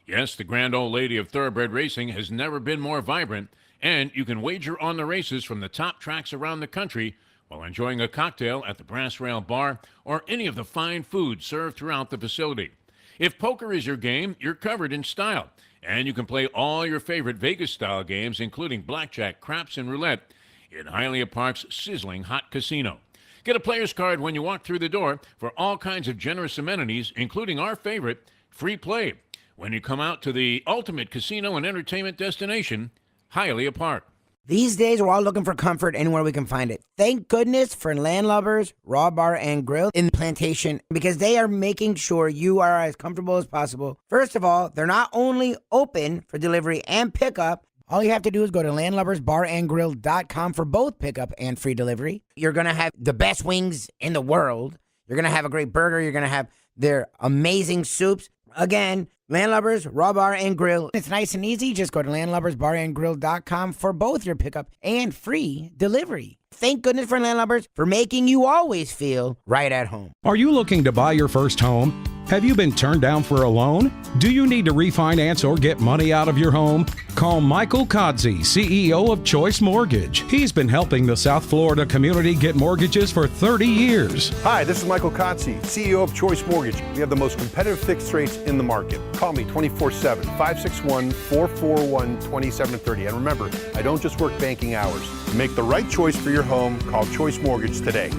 Yes, the grand old lady of thoroughbred racing has never been more vibrant, and you can wager on the races from the top tracks around the country while enjoying a cocktail at the Brass Rail Bar or any of the fine food served throughout the facility. If poker is your game, you're covered in style, and you can play all your favorite Vegas-style games, including blackjack, craps, and roulette, in Hialeah Park's sizzling hot casino. Get a player's card when you walk through the door for all kinds of generous amenities, including our favorite, free play, when you come out to the ultimate casino and entertainment destination, Hialeah Park. These days, we're all looking for comfort anywhere we can find it. Thank goodness for Landlubbers Raw Bar and Grill in Plantation, because they are making sure you are as comfortable as possible. First of all, they're not only open for delivery and pickup. All you have to do is go to landlubbersbarandgrill.com for both pickup and free delivery. You're going to have the best wings in the world. You're going to have a great burger. You're going to have their amazing soups. Again, Landlubbers, Raw Bar, and Grill. It's nice and easy. Just go to landlubbersbarandgrill.com for both your pickup and free delivery. Thank goodness for Landlubbers for making you always feel right at home. Are you looking to buy your first home? Have you been turned down for a loan? Do you need to refinance or get money out of your home? Call Michael Kodsey, CEO of Choice Mortgage. He's been helping the South Florida community get mortgages for 30 years. Hi, this is Michael Kodsey, CEO of Choice Mortgage. We have the most competitive fixed rates in the market. Call me 24/7, 561-441-2730. And remember, I don't just work banking hours. To make the right choice for your home, call Choice Mortgage today.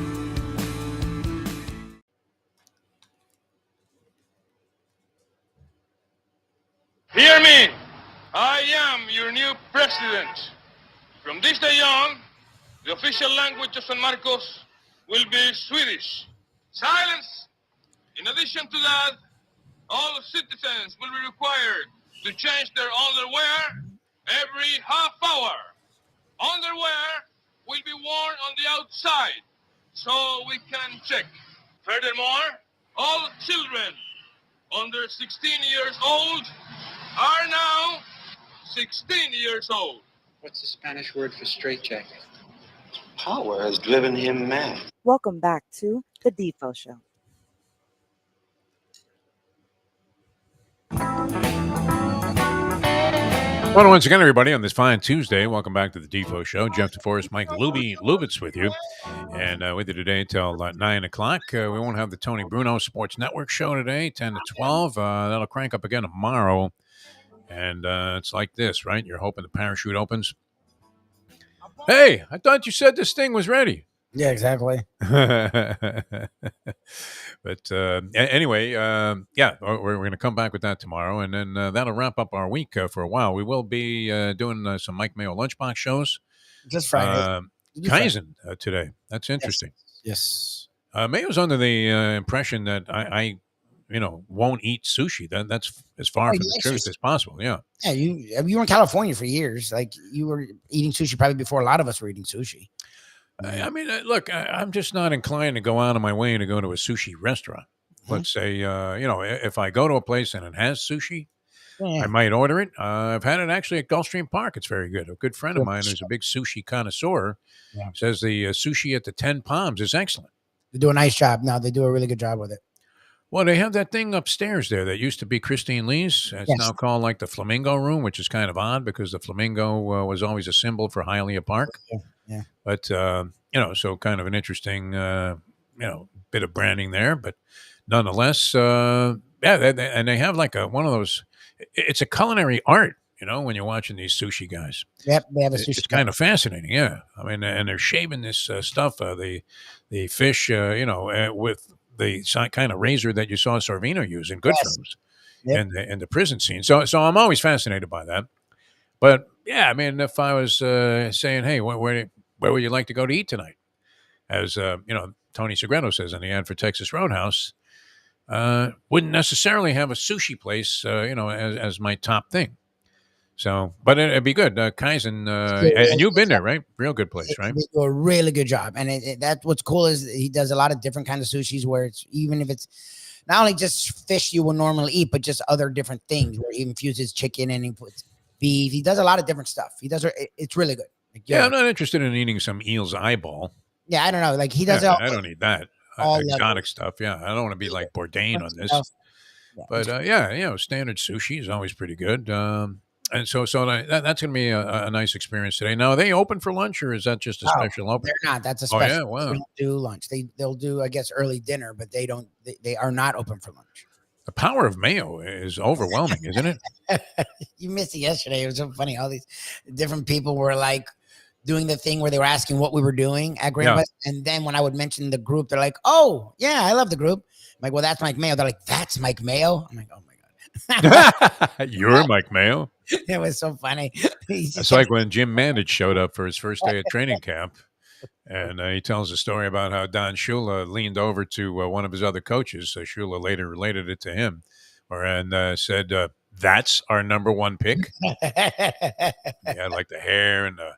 me, I am your new president. From this day on, the official language of San Marcos will be Swedish. Silence! In addition to that, all citizens will be required to change their underwear every half hour. Underwear will be worn on the outside so we can check. Furthermore, all children under 16 years old are now 16 years old. What's the Spanish word for straitjacket? Power has driven him mad. Welcome back to the Defo Show. Well, once again, everybody, on this fine Tuesday, welcome back to the Defo Show. Jeff DeForest, Mike Lubitz with you. And with you today till 9 o'clock. We won't have the Tony Bruno Sports Network show today, 10 to 12. That'll crank up again tomorrow. And it's like this, right? You're hoping the parachute opens. Hey, I thought you said this thing was ready. Yeah, exactly. But anyway, yeah, we're going to come back with that tomorrow, and then that'll wrap up our week for a while. We will be doing some Mike Mayo lunchbox shows. Just Friday. Kaizen today. That's interesting. Yes. Mayo's under the impression that I won't eat sushi. That's as far from the truth as possible. Yeah. Yeah, you were in California for years. Like, you were eating sushi probably before a lot of us were eating sushi. I mean, look, I'm just not inclined to go out of my way to go to a sushi restaurant. Let's say, if I go to a place and it has sushi, I might order it. I've had it actually at Gulfstream Park. It's very good. A good friend of mine who's a big sushi connoisseur says the sushi at the 10 Palms is excellent. They do a nice job. No, they do a really good job with it. Well, they have that thing upstairs there that used to be Christine Lee's. It's now called like the Flamingo Room, which is kind of odd because the Flamingo was always a symbol for Hialeah Park. Yeah. But, so kind of an interesting, bit of branding there. But nonetheless, and they have like one of those, it's a culinary art, when you're watching these sushi guys. Yep, they have a sushi. It's kind of fascinating, yeah. I mean, and they're shaving this stuff, the fish, with the kind of razor that you saw Sorvino use in Goodfellas and the prison scene. So I'm always fascinated by that. But yeah, I mean, if I was saying, hey, where would you like to go to eat tonight? As Tony Segredo says in the ad for Texas Roadhouse, wouldn't necessarily have a sushi place, as my top thing. So, but it'd be good. Kaizen, and you've been there, right? Real good place, right? They do a really good job. And that's what's cool is he does a lot of different kinds of sushis where it's, even if it's not only just fish you will normally eat, but just other different things where he infuses chicken and he puts beef. He does a lot of different stuff. It's really good. Like, I'm not interested in eating some eel's eyeball. Yeah, I don't know. Like, he does I don't need that. Exotic stuff. Yeah, I don't want to be like Bourdain on this. But standard sushi is always pretty good. And so that's going to be a nice experience today. Now, are they open for lunch, or is that just a special open? They're not. That's a special. Oh, yeah, wow. They don't do lunch. They'll do, I guess, early dinner, but they don't. They are not open for lunch. The power of Mayo is overwhelming, isn't it? You missed it yesterday. It was so funny. All these different people were like doing the thing where they were asking what we were doing at Green West. And then when I would mention the group, they're like, "Oh, yeah, I love the group." I'm like, "Well, that's Mike Mayo." They're like, "That's Mike Mayo." I'm like, "Oh my God." You're Mike Mayo. It was so funny. It's like when Jim Mandich showed up for his first day at training camp, and he tells a story about how Don Shula leaned over to one of his other coaches. So Shula later related it to him, and said, "That's our number one pick." He had like the hair and the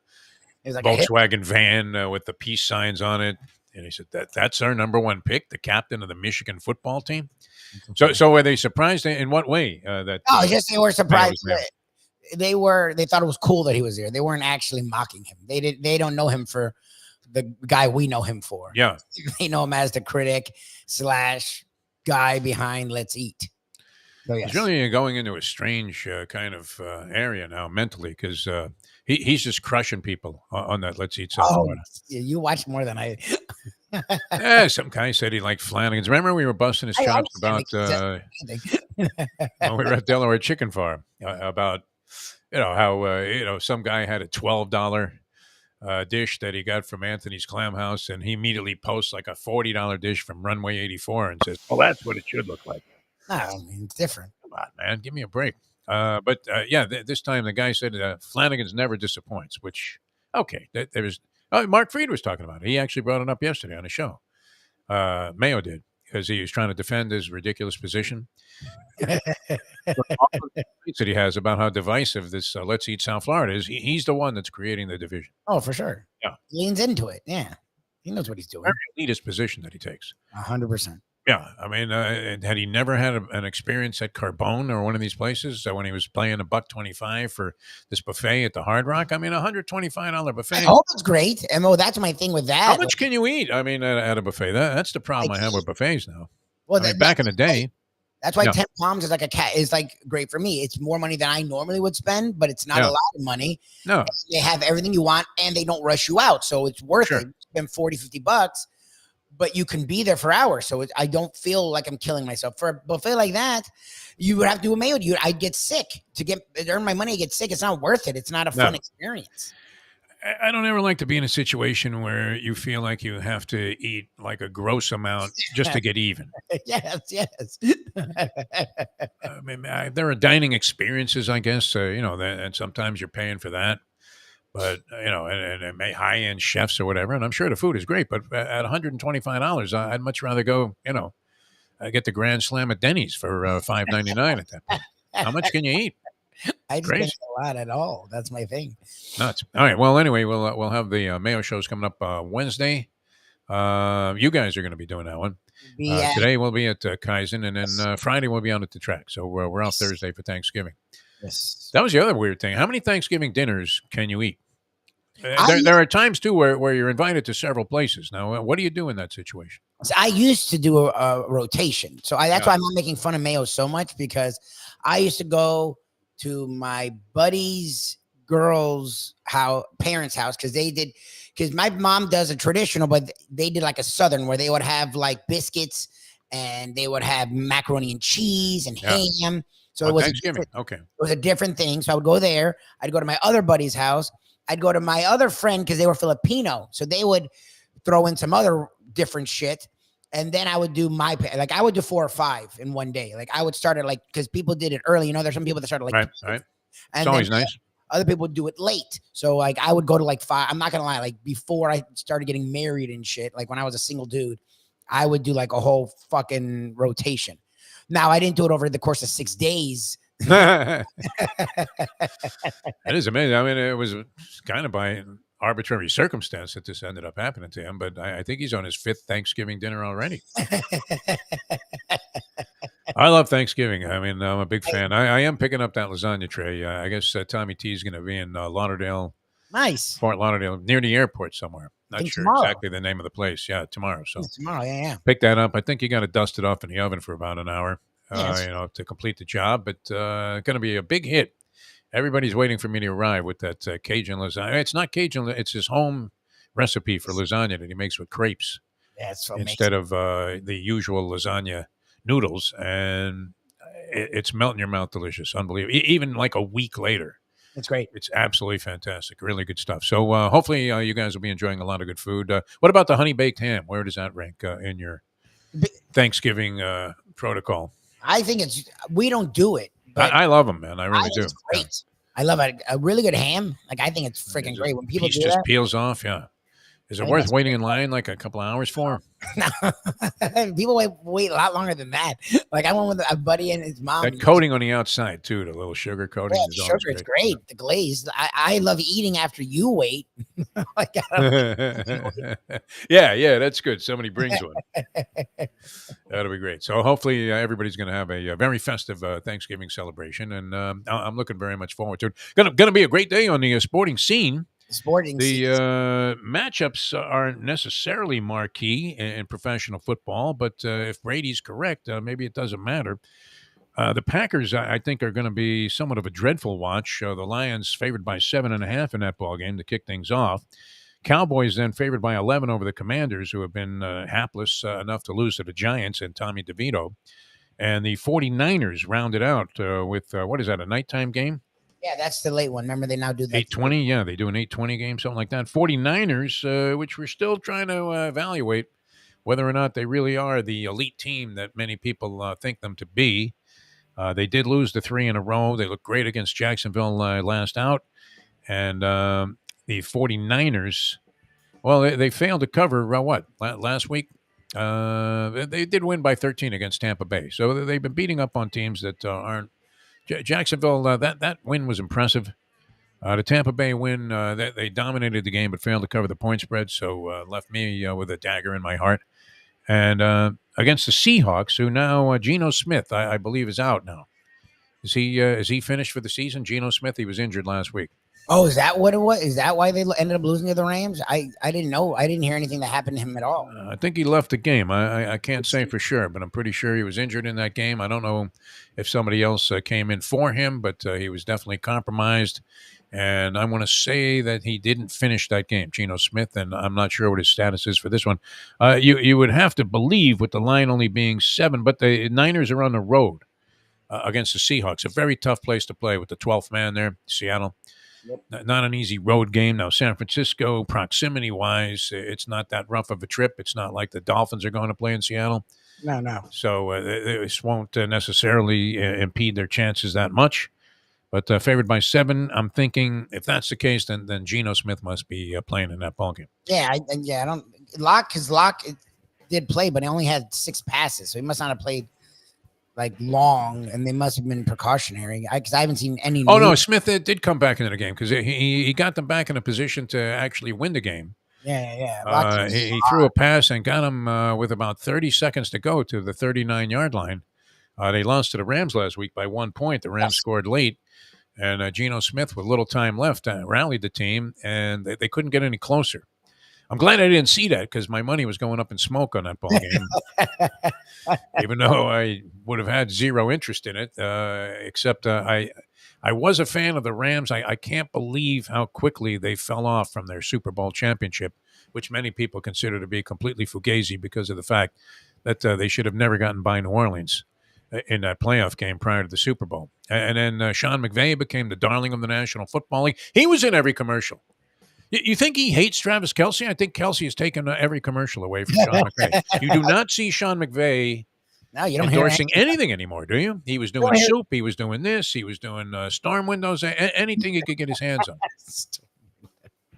Volkswagen van with the peace signs on it, and he said that's our number one pick, the captain of the Michigan football team. So were they surprised? In what way? Just they were surprised. They thought it was cool that he was there. They weren't actually mocking him. They don't know him for the guy we know him for. Yeah, they know him as the critic / guy behind Let's Eat. So yes. He's really going into a strange kind of area now mentally, because he's just crushing people on that Let's Eat South Florida. You watch more than I. Yeah, some guy said he liked Flanagan's. Remember we were busting his chops about when we were at Delaware Chicken Farm about how some guy had a $12 dish that he got from Anthony's Clam House, and he immediately posts like a $40 dish from Runway 84 and says, "Well, that's what it should look like." No, I mean, it's different. Come on, man, give me a break. But yeah, this time the guy said Flanagan's never disappoints, which, okay. There was, Mark Fried was talking about it. He actually brought it up yesterday on a show. Mayo did, because he was trying to defend his ridiculous position. That he has about how divisive this Let's Eat South Florida is. He's the one that's creating the division. Oh, for sure. Yeah. He leans into it. Yeah. He knows what he's doing. Very elitist position that he takes. 100%. Yeah, I mean, had he never had an experience at Carbone or one of these places when he was playing $1.25 for this buffet at the Hard Rock? I mean, $125 buffet. I hope it's great. And that's my thing with that. How much can you eat? I mean, at a buffet, that's the problem I have with buffets now. Well, I mean, back in the day, that's why 10 palms is like is like great for me. It's more money than I normally would spend, but it's not a lot of money. No, they have everything you want, and they don't rush you out, so it's worth it. Spend $40-$50. But you can be there for hours. So I don't feel like I'm killing myself. For a buffet like that, you would have to do a Mayo. I'd get sick to earn my money. I get sick. It's not worth it. It's not a fun experience. I don't ever like to be in a situation where you feel like you have to eat like a gross amount just to get even. Yes. I mean, there are dining experiences, I guess, and sometimes you're paying for that. But, and high-end chefs or whatever, and I'm sure the food is great, but at $125, I'd much rather go, get the Grand Slam at Denny's for $5.99 at that point. How much can you eat? I just spend a lot at all. That's my thing. Nuts. All right. Well, anyway, we'll have the Mayo shows coming up Wednesday. You guys are going to be doing that one. Today we'll be at Kaizen, and then Friday we'll be on at the track. So we're off Thursday for Thanksgiving. Yes. That was the other weird thing. How many Thanksgiving dinners can you eat? There are times, too, where you're invited to several places. Now, what do you do in that situation? So I used to do a rotation. So that's why I'm not making fun of Mayo so much, because I used to go to my buddy's girls' parents' house, because my mom does a traditional, but they did like a Southern where they would have like biscuits and they would have macaroni and cheese and ham. So it was Thanksgiving. Okay. It was a different thing. So I would go there. I'd go to my other buddy's house. I'd go to my other friend because they were Filipino. So they would throw in some other different shit. And then I would do I would do 4 or 5 in one day. Like I would start it because people did it early. There's some people that started right. And it's always nice. Other people would do it late. So I would go to 5. I'm not going to lie. Before I started getting married and shit, when I was a single dude, I would do a whole fucking rotation. Now, I didn't do it over the course of 6 days. That is amazing. I mean, it was kind of by arbitrary circumstance that this ended up happening to him, but I think he's on his 5th Thanksgiving dinner already. I love Thanksgiving. I mean, I'm a big fan. I am picking up that lasagna tray. I guess Tommy T is going to be in Lauderdale. Nice. Fort Lauderdale, near the airport somewhere. Not sure exactly the name of the place. Yeah, tomorrow. So tomorrow, yeah. Pick that up. I think you got to dust it off in the oven for about an hour, to complete the job. But going to be a big hit. Everybody's waiting for me to arrive with that Cajun lasagna. It's not Cajun. It's his home recipe for lasagna that he makes with crepes. That's instead of the usual lasagna noodles. And it's melt in your mouth delicious. Unbelievable. Even a week later. It's great. It's absolutely fantastic. Really good stuff. So hopefully you guys will be enjoying a lot of good food. What about the honey baked ham? Where does that rank in your Thanksgiving protocol? I think we don't do it. I love them, man. I really do. It's great. Yeah. I love it. A really good ham. I think it's freaking great when people do just that. Peels off. Yeah. Is it worth waiting in line a couple of hours for? No, people wait a lot longer than that. I went with a buddy and his mom. That coating on the outside too, the little sugar coating. Yeah, sugar, it's great. The glaze. I love eating after you wait. Yeah, that's good. Somebody brings one. That'll be great. So hopefully everybody's going to have a very festive Thanksgiving celebration, and I'm looking very much forward to it. Going to be a great day on the sporting scene. The matchups aren't necessarily marquee in professional football, but if Brady's correct, maybe it doesn't matter. The Packers, I think, are going to be somewhat of a dreadful watch. The Lions favored by 7.5 in that ball game to kick things off. Cowboys then favored by 11 over the Commanders, who have been hapless enough to lose to the Giants and Tommy DeVito. And the 49ers rounded out with, what is that, a nighttime game? Yeah, that's the late one. Remember, they now do that. 8:20, yeah, they do an 8:20 game, something like that. 49ers, which we're still trying to evaluate whether or not they really are the elite team that many people think them to be. They did lose the 3 in a row. They looked great against Jacksonville last out. And the 49ers, well, they failed to cover last week? They did win by 13 against Tampa Bay. So they've been beating up on teams that aren't. Jacksonville, that win was impressive. The Tampa Bay win, they dominated the game but failed to cover the point spread, so left me with a dagger in my heart. And against the Seahawks, who now Geno Smith, I believe, is out now. Is he finished for the season? Geno Smith, he was injured last week. Oh, is that what it was? Is that why they ended up losing to the Rams? I didn't know. I didn't hear anything that happened to him at all. I think he left the game. I can't say for sure, but I'm pretty sure he was injured in that game. I don't know if somebody else came in for him, but he was definitely compromised. And I want to say that he didn't finish that game, Geno Smith, and I'm not sure what his status is for this one. You would have to believe with the line only being 7, but the Niners are on the road against the Seahawks, a very tough place to play with the 12th man there, Seattle. Yep. Not an easy road game. Now, San Francisco, proximity-wise, it's not that rough of a trip. It's not like the Dolphins are going to play in Seattle. No. So this won't necessarily impede their chances that much. But favored by 7, I'm thinking if that's the case, then Geno Smith must be playing in that ballgame. Yeah, I don't Locke did play, but he only had 6 passes, so he must not have played like long, and they must have been precautionary. Because I haven't seen any. Oh no, Smith did come back into the game because he got them back in a position to actually win the game. Yeah. He threw a pass and got him with about 30 seconds to go to the 39-yard line. They lost to the Rams last week by 1 point. The Rams scored late. And Geno Smith, with little time left, rallied the team, and they couldn't get any closer. I'm glad I didn't see that because my money was going up in smoke on that ball game, even though I would have had zero interest in it, except I was a fan of the Rams. I can't believe how quickly they fell off from their Super Bowl championship, which many people consider to be completely fugazi because of the fact that they should have never gotten by New Orleans in that playoff game prior to the Super Bowl. And then Sean McVay became the darling of the National Football League. He was in every commercial. You think he hates Travis Kelce? I think Kelce has taken every commercial away from Sean McVay. You do not see Sean McVay endorsing anything anymore, do you? He was doing soup. He was doing this. He was doing storm windows, anything he could get his hands on.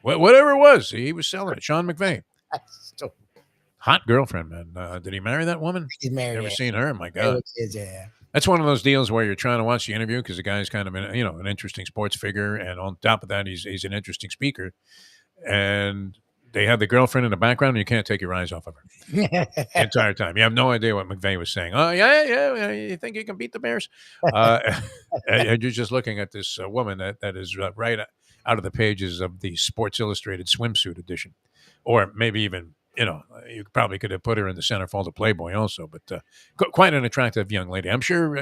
Whatever it was, he was selling it. Sean McVay. Hot girlfriend, man. Did he marry that woman? He's married. Never seen her. My God. Yeah. That's one of those deals where you're trying to watch the interview because the guy's kind of an interesting sports figure, and on top of that, he's an interesting speaker. And they have the girlfriend in the background, and you can't take your eyes off of her the entire time. You have no idea what McVay was saying. Oh yeah. You think you can beat the Bears? And you're just looking at this woman that is right out of the pages of the Sports Illustrated swimsuit edition, or maybe even. You probably could have put her in the centerfold of Playboy also, but quite an attractive young lady. I'm sure,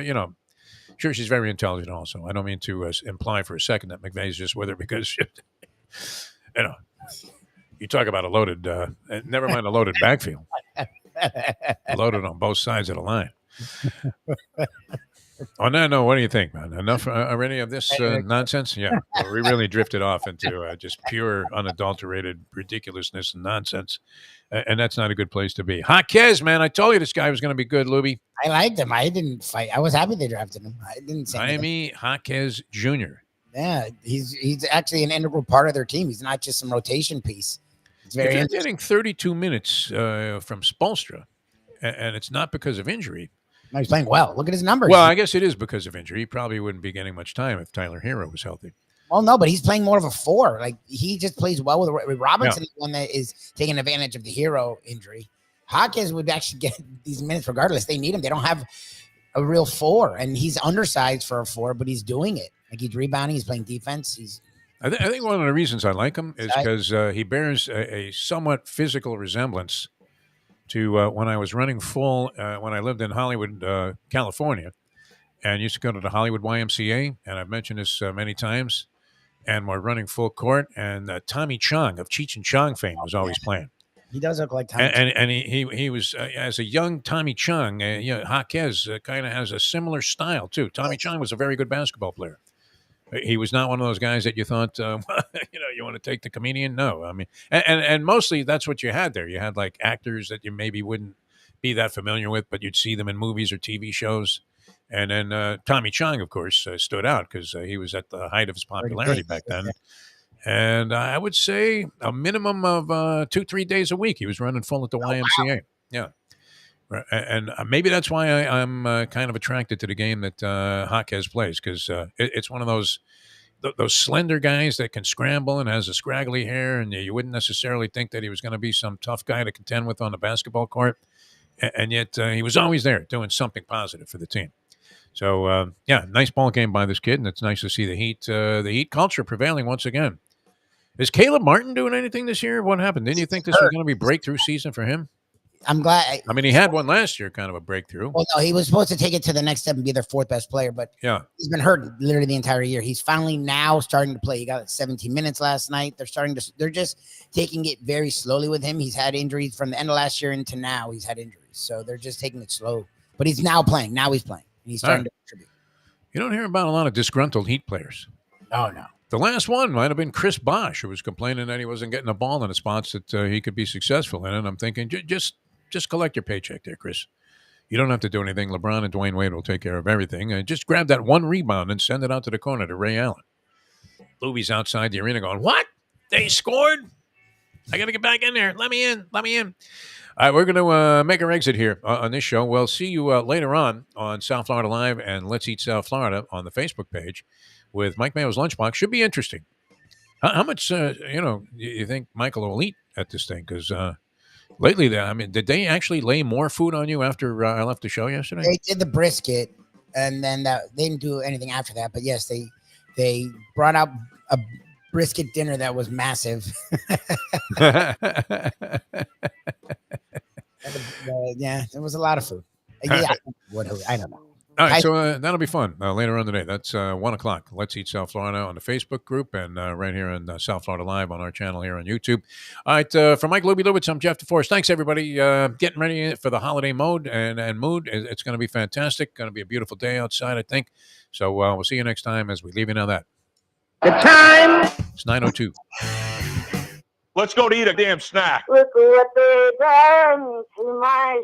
sure she's very intelligent also. I don't mean to imply for a second that McVay's just with her because, you talk about a loaded, never mind a loaded backfield. Loaded on both sides of the line. On that note, what do you think, man? Enough already of this nonsense? Yeah, well, we really drifted off into just pure, unadulterated ridiculousness and nonsense, and that's not a good place to be. Jaquez, man, I told you this guy was going to be good, Lubie. I liked him. I didn't fight. I was happy they drafted him. I didn't say Jaime Jaquez Jr. Yeah, he's actually an integral part of their team. He's not just some rotation piece. It's very interesting. Getting 32 minutes from Spoelstra, and it's not because of injury. No, he's playing well. Look at his numbers. Well, I guess it is because of injury. He probably wouldn't be getting much time if Tyler Hero was healthy. Well, no, but he's playing more of a 4. Like, he just plays well with Robinson, the one that is taking advantage of the Hero injury. Hawkins would actually get these minutes regardless. They need him. They don't have a real 4, and he's undersized for a 4, but he's doing it. Like, he's rebounding. He's playing defense. I think one of the reasons I like him is because he bears a somewhat physical resemblance to when I was running full when I lived in Hollywood, California, and used to go to the Hollywood YMCA, and I've mentioned this many times, and we're running full court, and Tommy Chong of Cheech and Chong fame was always playing. He does look like Tommy and he was, as a young Tommy Chong, Jaquez kind of has a similar style, too. Tommy Chong was a very good basketball player. He was not one of those guys that you thought, you want to take the comedian. No, I mean, and mostly that's what you had there. You had like actors that you maybe wouldn't be that familiar with, but you'd see them in movies or TV shows. And then Tommy Chong, of course, stood out because he was at the height of his popularity back then. And I would say a minimum of 2-3 days a week he was running full at the YMCA. Yeah. And maybe that's why I'm kind of attracted to the game that Jaquez plays, because it's one of those slender guys that can scramble and has a scraggly hair, and you wouldn't necessarily think that he was going to be some tough guy to contend with on the basketball court. And yet he was always there doing something positive for the team. So, yeah, nice ball game by this kid, and it's nice to see the Heat culture prevailing once again. Is Caleb Martin doing anything this year? What happened? Didn't you think this was going to be breakthrough season for him? I'm glad. I mean, he had one last year, kind of a breakthrough. Well, no, he was supposed to take it to the next step and be their fourth best player, but yeah, he's been hurt literally the entire year. He's finally now starting to play. He got 17 minutes last night. They're just taking it very slowly with him. He's had injuries from the end of last year into now. He's had injuries, so they're just taking it slow. But he's now playing. Now he's playing. And he's starting to contribute. You don't hear about a lot of disgruntled Heat players. Oh, no. The last one might have been Chris Bosh, who was complaining that he wasn't getting a ball in the spots that he could be successful in. And I'm thinking, just collect your paycheck there, Chris. You don't have to do anything. LeBron and Dwayne Wade will take care of everything. Just grab that one rebound and send it out to the corner to Ray Allen. Lubie's outside the arena going, what? They scored? I got to get back in there. Let me in. All right, we're going to make our exit here on this show. We'll see you later on South Florida Live and Let's Eat South Florida on the Facebook page with Mike Mayo's Lunchbox. Should be interesting. How much, you think Michael will eat at this thing? Because lately, did they actually lay more food on you after I left the show yesterday? They did the brisket, and then they didn't do anything after that. But yes, they brought out a brisket dinner that was massive. Yeah, there was a lot of food. Yeah, I don't know. All right, so that'll be fun later on today. That's 1 o'clock. Let's Eat South Florida on the Facebook group and right here on South Florida Live on our channel here on YouTube. All right, for Mike Lubie Lubitz, I'm Jeff DeForest. Thanks, everybody. Getting ready for the holiday mode and mood. It's going to be fantastic. Going to be a beautiful day outside, I think. So we'll see you next time as we leave you now that. The time. It's 9:02. Let's go to eat a damn snack. Look what they done to my